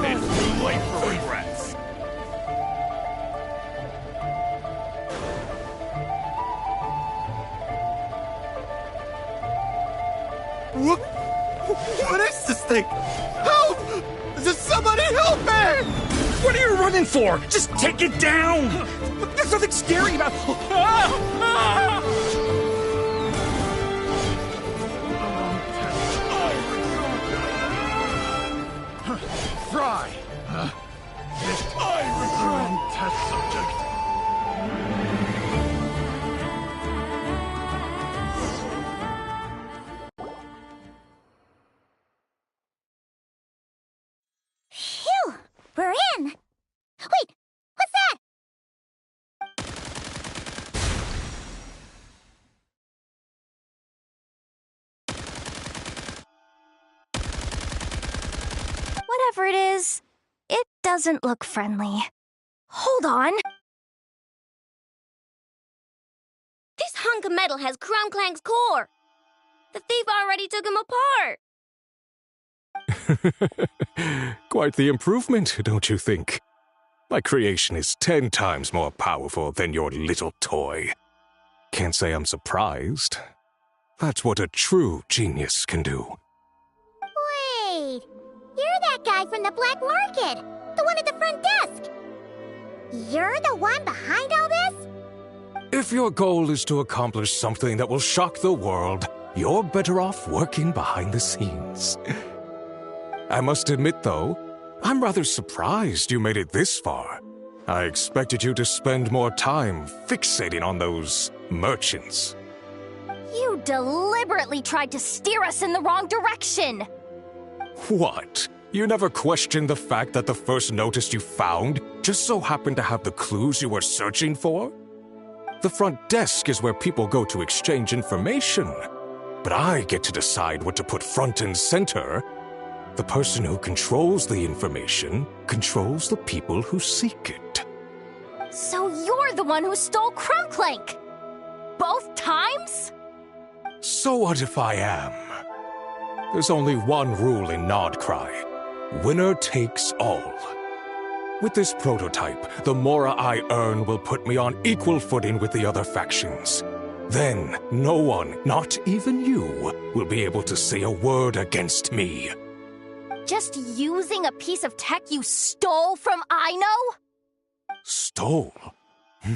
Speaker 20: It's too late for regrets.
Speaker 9: What is this thing? Help! Does somebody help me? What are you running for? Just take it down! There's nothing scary about...
Speaker 20: Fry! I test subject.
Speaker 7: Phew! We're in! Wait! What's that?
Speaker 1: Whatever it is, it doesn't look friendly. Hold on.
Speaker 13: This hunk of metal has Clank's core. The thief already took him apart.
Speaker 11: Quite the improvement, don't you think? My creation is 10 times more powerful than your little toy. Can't say I'm surprised. That's what a true genius can do.
Speaker 7: Wait! You're that that guy from the black market. The one at the front desk. You're the one behind all this?
Speaker 11: If your goal is to accomplish something that will shock the world, you're better off working behind the scenes. I must admit, though, I'm rather surprised you made it this far. I expected you to spend more time fixating on those merchants.
Speaker 1: You deliberately tried to steer us in the wrong direction!
Speaker 11: What? You never questioned the fact that the first notice you found just so happened to have the clues you were searching for? The front desk is where people go to exchange information. But I get to decide what to put front and center. The person who controls the information controls the people who seek it.
Speaker 1: So you're the one who stole Clank! Both times?
Speaker 11: So what if I am? There's only one rule in Nodcry. Winner takes all. With this prototype, the mora I earn will put me on equal footing with the other factions. Then, no one, not even you, will be able to say a word against me.
Speaker 1: Just using a piece of tech you stole from Aino?
Speaker 11: Stole?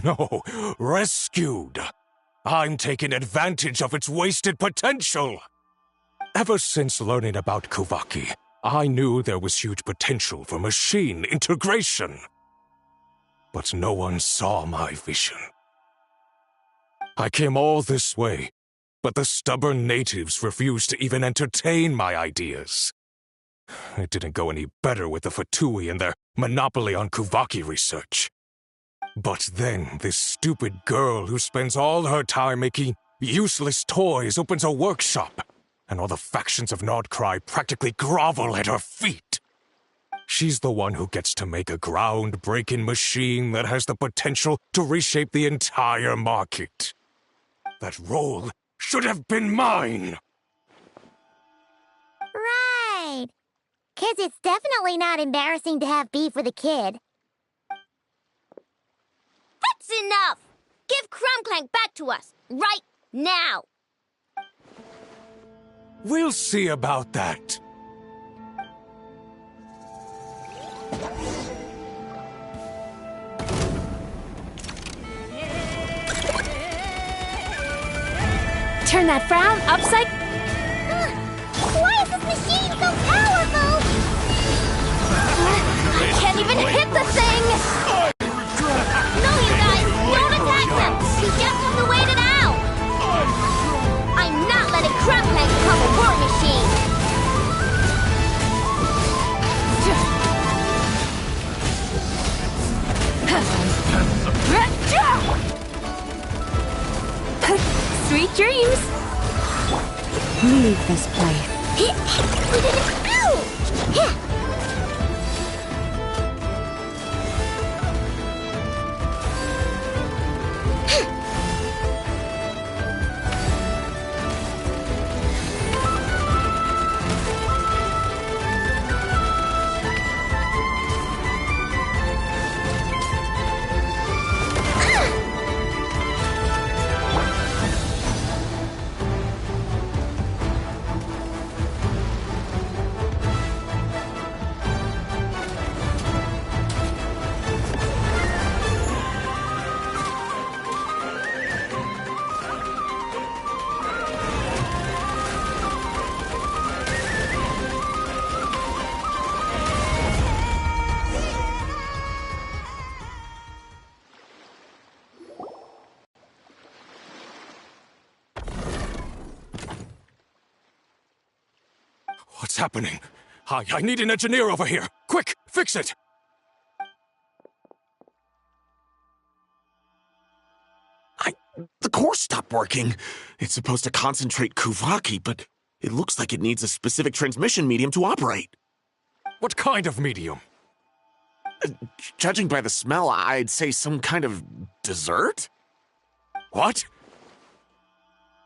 Speaker 11: No, rescued. I'm taking advantage of its wasted potential. Ever since learning about Kuvaki, I knew there was huge potential for machine integration. But no one saw my vision. I came all this way, but the stubborn natives refused to even entertain my ideas. It didn't go any better with the Fatui and their monopoly on Kuvaki research. But then this stupid girl who spends all her time making useless toys opens a workshop, and all the factions of Nodcry practically grovel at her feet. She's the one who gets to make a groundbreaking machine that has the potential to reshape the entire market. That role should have been mine!
Speaker 7: Right. 'Cause it's definitely not embarrassing to have beef with a kid.
Speaker 13: That's enough! Give Clank back to us, right now!
Speaker 11: We'll see about that.
Speaker 1: Turn that frown upside...
Speaker 7: Why is this machine so powerful?
Speaker 1: I can't even hit the thing!
Speaker 13: No, you guys! Don't attack them! You just have to wait it out! I'm not letting Clank become a war machine!
Speaker 1: Sweet dreams!
Speaker 14: Leave this place.
Speaker 11: What's happening? I need an engineer over here. Quick, fix it!
Speaker 21: The core stopped working. It's supposed to concentrate Kuvaki, but it looks like it needs a specific transmission medium to operate.
Speaker 11: What kind of medium?
Speaker 21: Judging by the smell, I'd say some kind of dessert?
Speaker 11: What?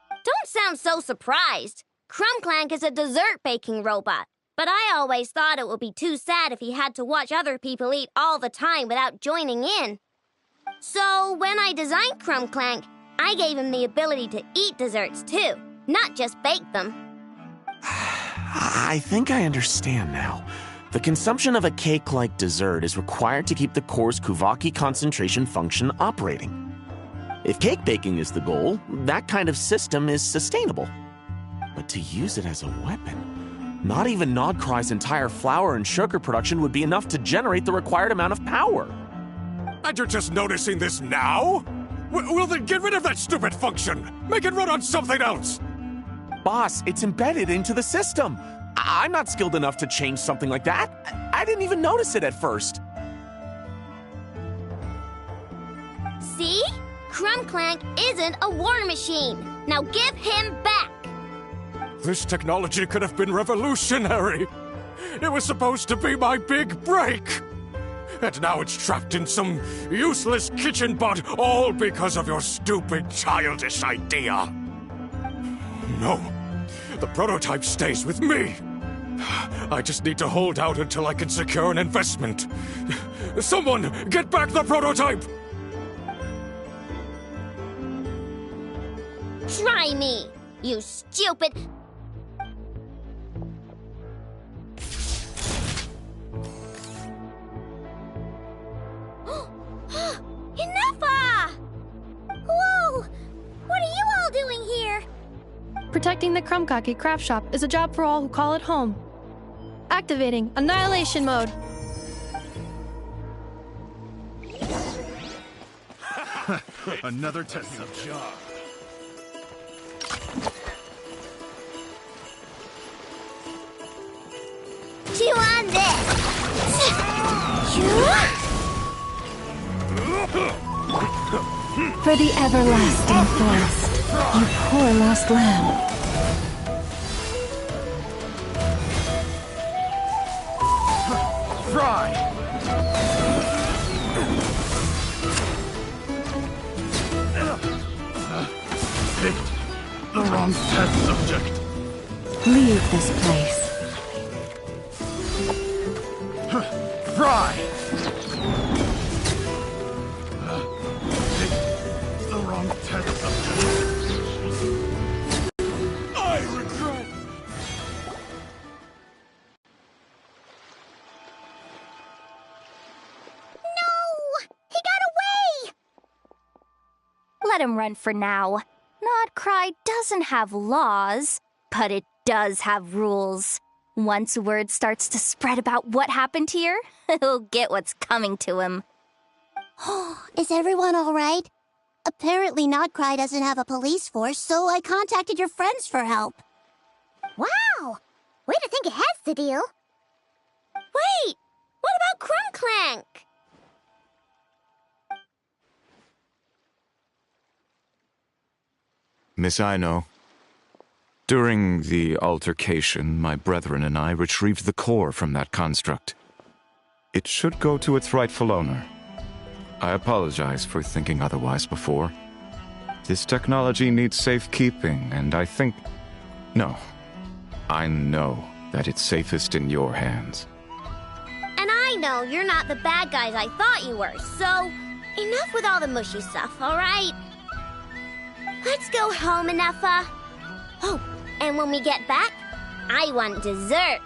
Speaker 13: Don't sound so surprised. Clank is a dessert baking robot, but I always thought it would be too sad if he had to watch other people eat all the time without joining in. So when I designed Clank, I gave him the ability to eat desserts too, not just bake them.
Speaker 21: I think I understand now. The consumption of a cake-like dessert is required to keep the core's Kuvaki concentration function operating. If cake baking is the goal, that kind of system is sustainable. But to use it as a weapon, not even Nodcry's entire flour and sugar production would be enough to generate the required amount of power.
Speaker 11: And you're just noticing this now? Well then get rid of that stupid function! Make it run on something else!
Speaker 21: Boss, it's embedded into the system. I'm not skilled enough to change something like that. I didn't even notice it at first.
Speaker 13: See? Clank isn't a war machine. Now give him back.
Speaker 11: This technology could have been revolutionary. It was supposed to be my big break. And now it's trapped in some useless kitchen bot, all because of your stupid, childish idea. No, the prototype stays with me. I just need to hold out until I can secure an investment. Someone, get back the prototype!
Speaker 13: Try me, you stupid...
Speaker 7: Enough! Whoa! What are you all doing here?
Speaker 19: Protecting the Krumkake craft shop is a job for all who call it home. Activating Annihilation Mode.
Speaker 20: Another test subject.
Speaker 7: Chew on this!
Speaker 14: For the everlasting forest, you poor lost lamb.
Speaker 20: Fry! Picked the wrong test subject.
Speaker 14: Leave this place.
Speaker 20: Fry! Picked the wrong test subject. I regret.
Speaker 1: Let him run for now. Nodcry doesn't have laws, but it does have rules. Once word starts to spread about what happened here, he'll get what's coming to him.
Speaker 7: Is everyone all right? Apparently Nodcry doesn't have a police force, so I contacted your friends for help. Wow! Way to think ahead, Sadil.
Speaker 13: Wait! What about Clank?
Speaker 16: Miss Aino, during the altercation, my brethren and I retrieved the core from that construct. It should go to its rightful owner. I apologize for thinking otherwise before. This technology needs safekeeping, and I think... No. I know that it's safest in your hands.
Speaker 13: And I know you're not the bad guys I thought you were, so... Enough with all the mushy stuff, alright? Let's go home, Enougha. Oh, and when we get back, I want dessert.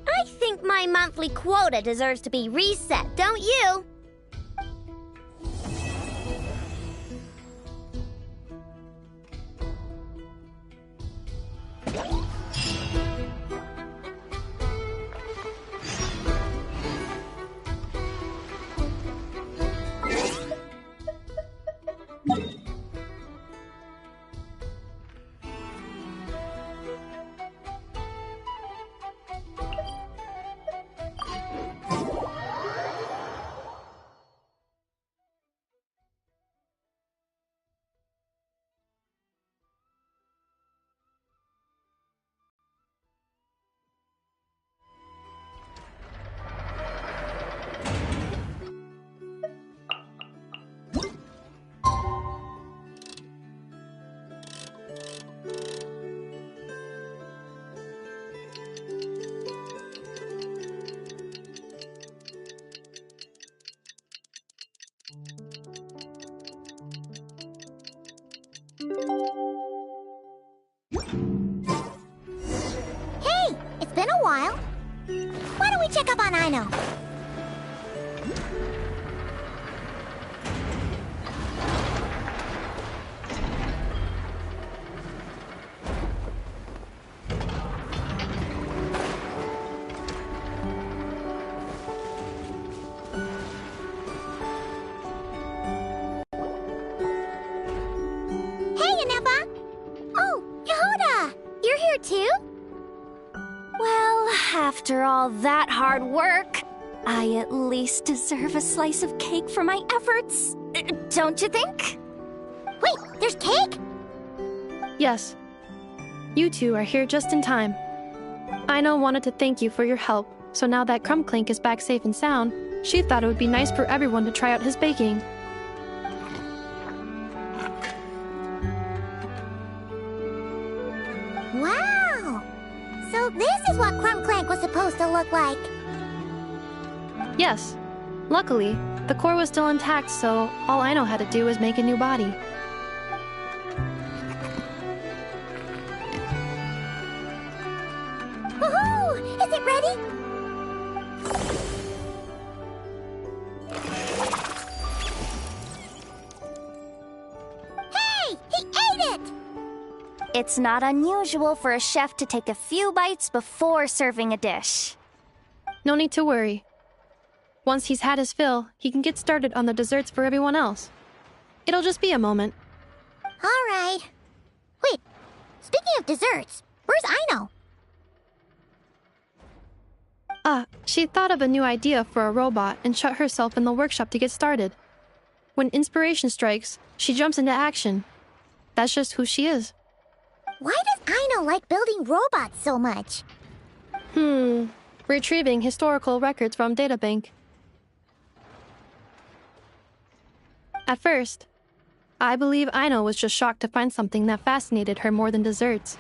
Speaker 13: I think my monthly quota deserves to be reset, don't you?
Speaker 7: check up on Aino.
Speaker 1: Too? Well, after all that hard work, I at least deserve a slice of cake for my efforts. Don't you think?
Speaker 7: Wait, there's cake?
Speaker 19: Yes. You two are here just in time. Aino wanted to thank you for your help, so now that Clink is back safe and sound, she thought it would be nice for everyone to try out his baking.
Speaker 7: Wow! So this is what Clank was supposed to look like.
Speaker 19: Yes. Luckily, the core was still intact, so all Aino had to do was make a new body.
Speaker 7: Woohoo! Is it ready? Hey! He ate it!
Speaker 1: It's not unusual for a chef to take a few bites before serving a dish.
Speaker 19: No need to worry. Once he's had his fill, he can get started on the desserts for everyone else. It'll just be a moment.
Speaker 7: All right. Wait, speaking of desserts, where's Aino?
Speaker 19: She thought of a new idea for a robot and shut herself in the workshop to get started. When inspiration strikes, she jumps into action. That's just who she is.
Speaker 7: Why does Aino like building robots so much?
Speaker 19: Retrieving historical records from databank. At first, I believe Aino was just shocked to find something that fascinated her more than desserts.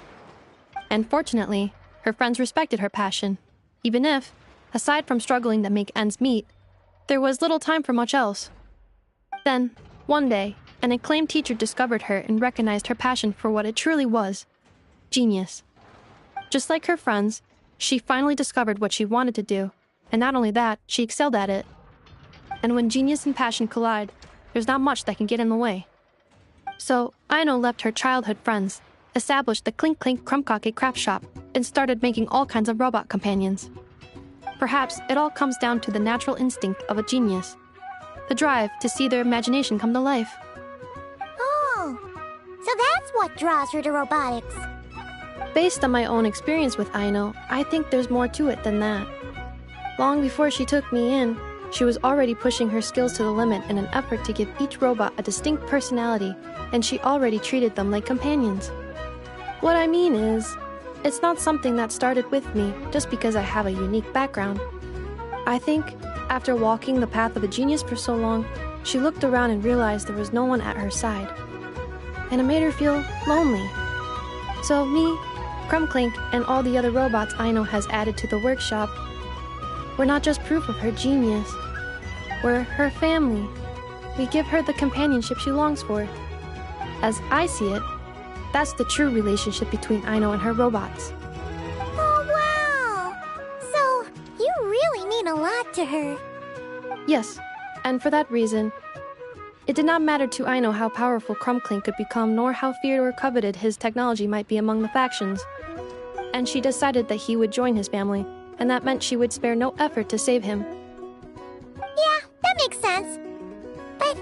Speaker 19: And fortunately, her friends respected her passion, even if, aside from struggling to make ends meet, there was little time for much else. Then, one day, an acclaimed teacher discovered her and recognized her passion for what it truly was: genius. Just like her friends, she finally discovered what she wanted to do, and not only that, she excelled at it. And when genius and passion collide, there's not much that can get in the way. So, Aino left her childhood friends, established the Clink Crumbkake craft shop, and started making all kinds of robot companions. Perhaps it all comes down to the natural instinct of a genius, the drive to see their imagination come to life.
Speaker 7: Oh, so that's what draws her to robotics.
Speaker 19: Based on my own experience with Aino, I think there's more to it than that. Long before she took me in, she was already pushing her skills to the limit in an effort to give each robot a distinct personality, and she already treated them like companions. What I mean is, it's not something that started with me just because I have a unique background. I think, after walking the path of a genius for so long, she looked around and realized there was no one at her side. And it made her feel lonely. So me, Clink, and all the other robots Aino has added to the workshop, we're not just proof of her genius. We're her family. We give her the companionship she longs for. As I see it, that's the true relationship between Aino and her robots.
Speaker 7: Oh, wow! So, you really mean a lot to her.
Speaker 19: Yes, and for that reason, it did not matter to Aino how powerful Clink could become, nor how feared or coveted his technology might be among the factions. And she decided that he would join his family, and that meant she would spare no effort to save him.
Speaker 7: Yeah, that makes sense. But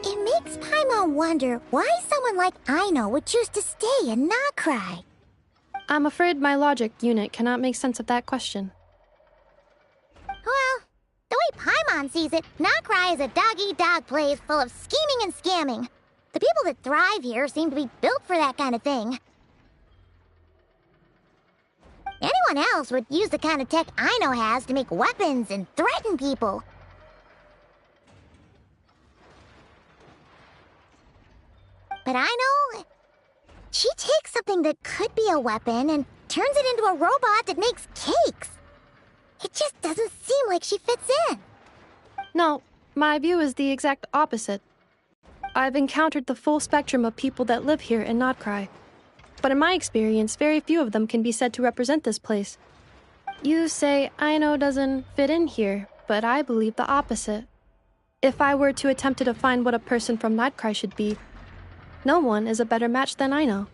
Speaker 7: it makes Paimon wonder why someone like Aino would choose to stay and not cry.
Speaker 19: I'm afraid my logic unit cannot make sense of that question.
Speaker 7: Well, the way Paimon sees it, Nocry is a dog-eat-dog place full of scheming and scamming. The people that thrive here seem to be built for that kind of thing. Anyone else would use the kind of tech Aino has to make weapons and threaten people. But Aino, she takes something that could be a weapon and turns it into a robot that makes cakes. It just doesn't seem like she fits in.
Speaker 19: No, my view is the exact opposite. I've encountered the full spectrum of people that live here in Nocry. But in my experience, very few of them can be said to represent this place. You say Aino doesn't fit in here, but I believe the opposite. If I were to attempt to define what a person from Nightcry should be, no one is a better match than Aino.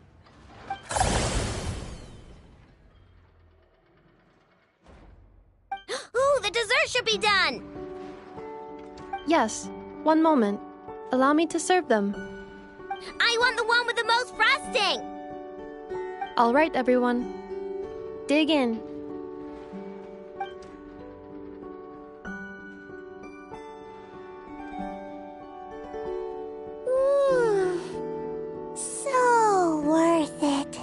Speaker 13: Ooh, the dessert should be done!
Speaker 19: Yes, one moment. Allow me to serve them.
Speaker 13: I want the one with the most frosting!
Speaker 19: All right, everyone. Dig in.
Speaker 7: So worth it.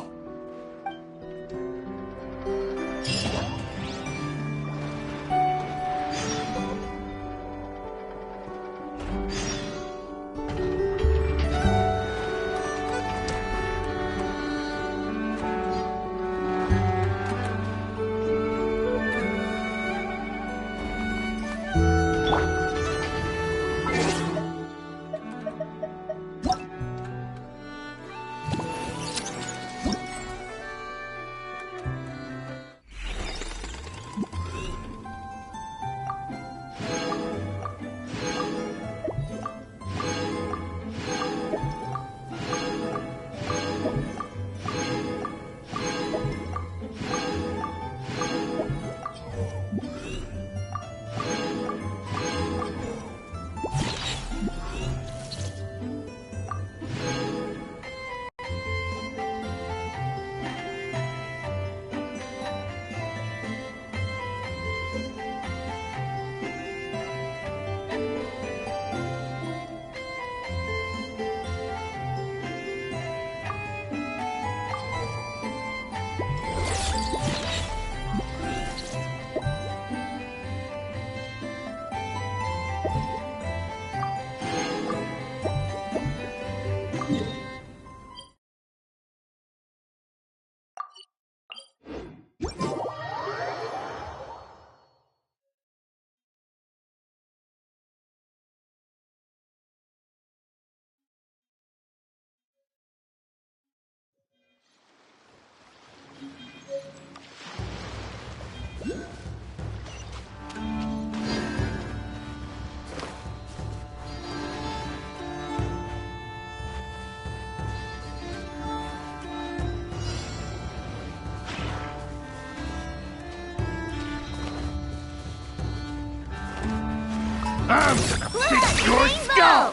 Speaker 20: I'm gonna fix your skull!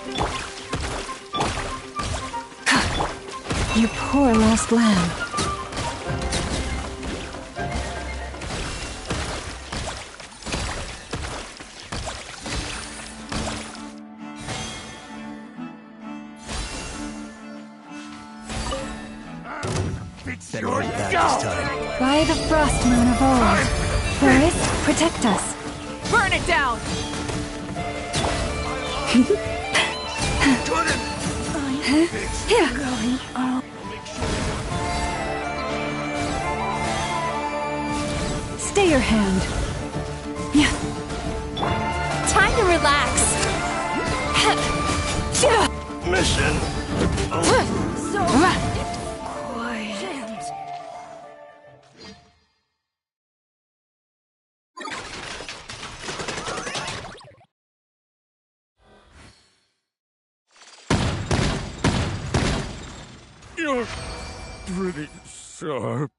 Speaker 14: You poor lost lamb.
Speaker 6: Better hold that this time.
Speaker 14: By the frost moon of old, Boris, protect us.
Speaker 4: Burn it down!
Speaker 14: Stay your hand.
Speaker 4: Time to relax.
Speaker 20: Mission.
Speaker 4: So quiet.
Speaker 20: You're pretty sharp.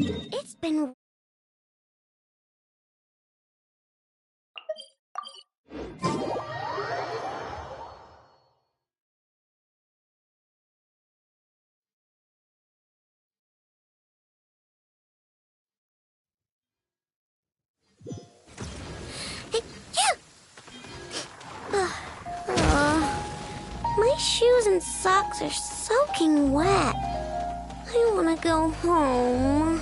Speaker 13: It's been... My shoes and socks are soaking wet. I want to go home.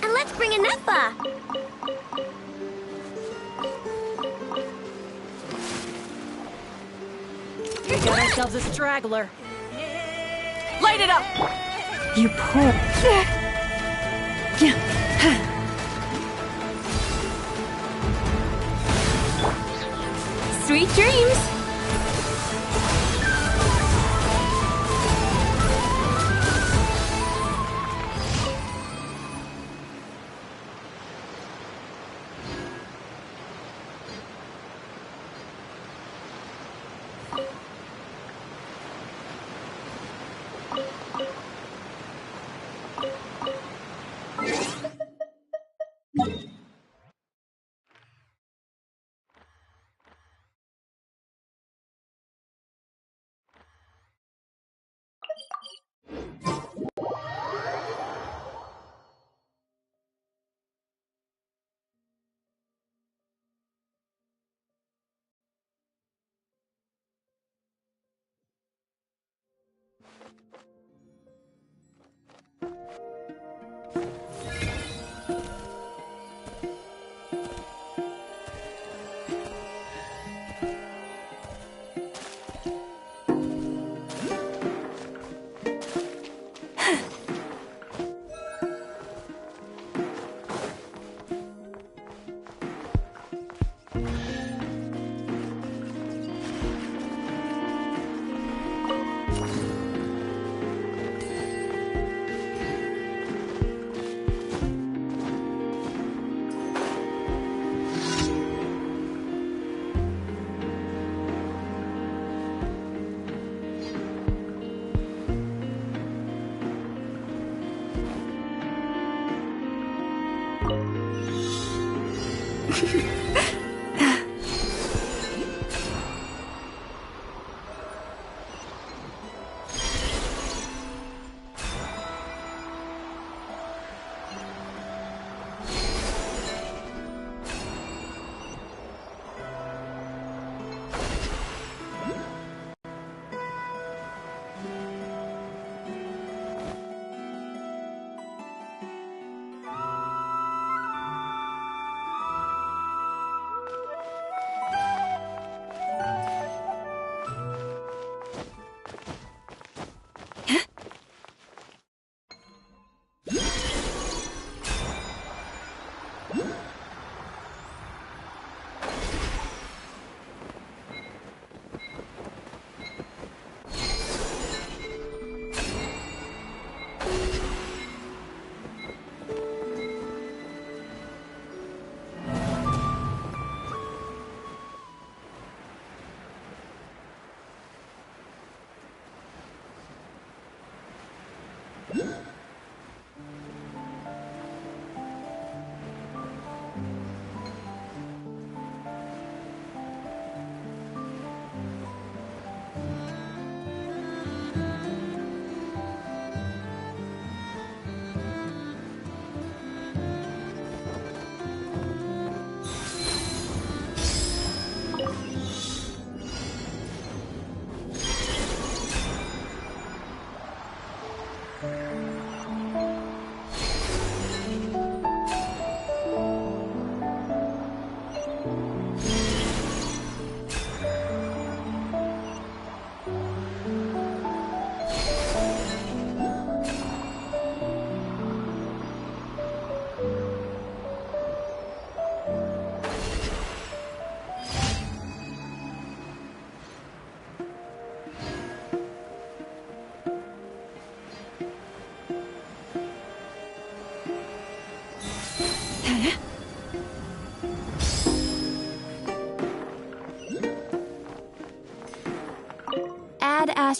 Speaker 13: And let's bring Anefa!
Speaker 4: We got ourselves a straggler. Light it up!
Speaker 14: You poor...
Speaker 4: Sweet dreams!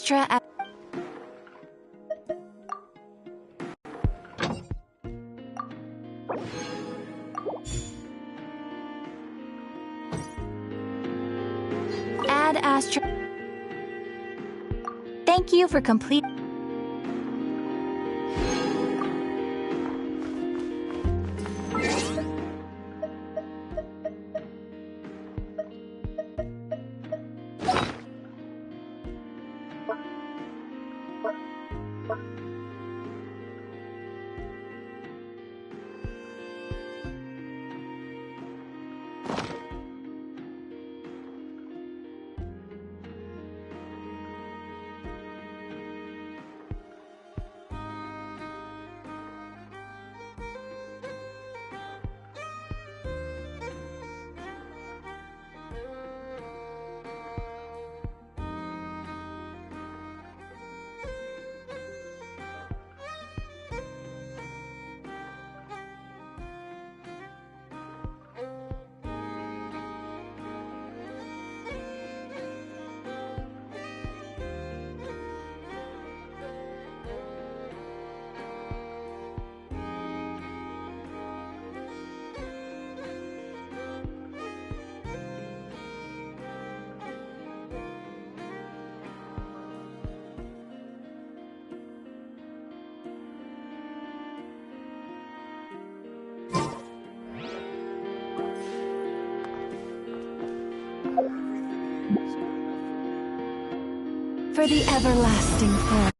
Speaker 3: Astra. Add Astra.
Speaker 14: Thank you for complete.
Speaker 3: For the everlasting fair.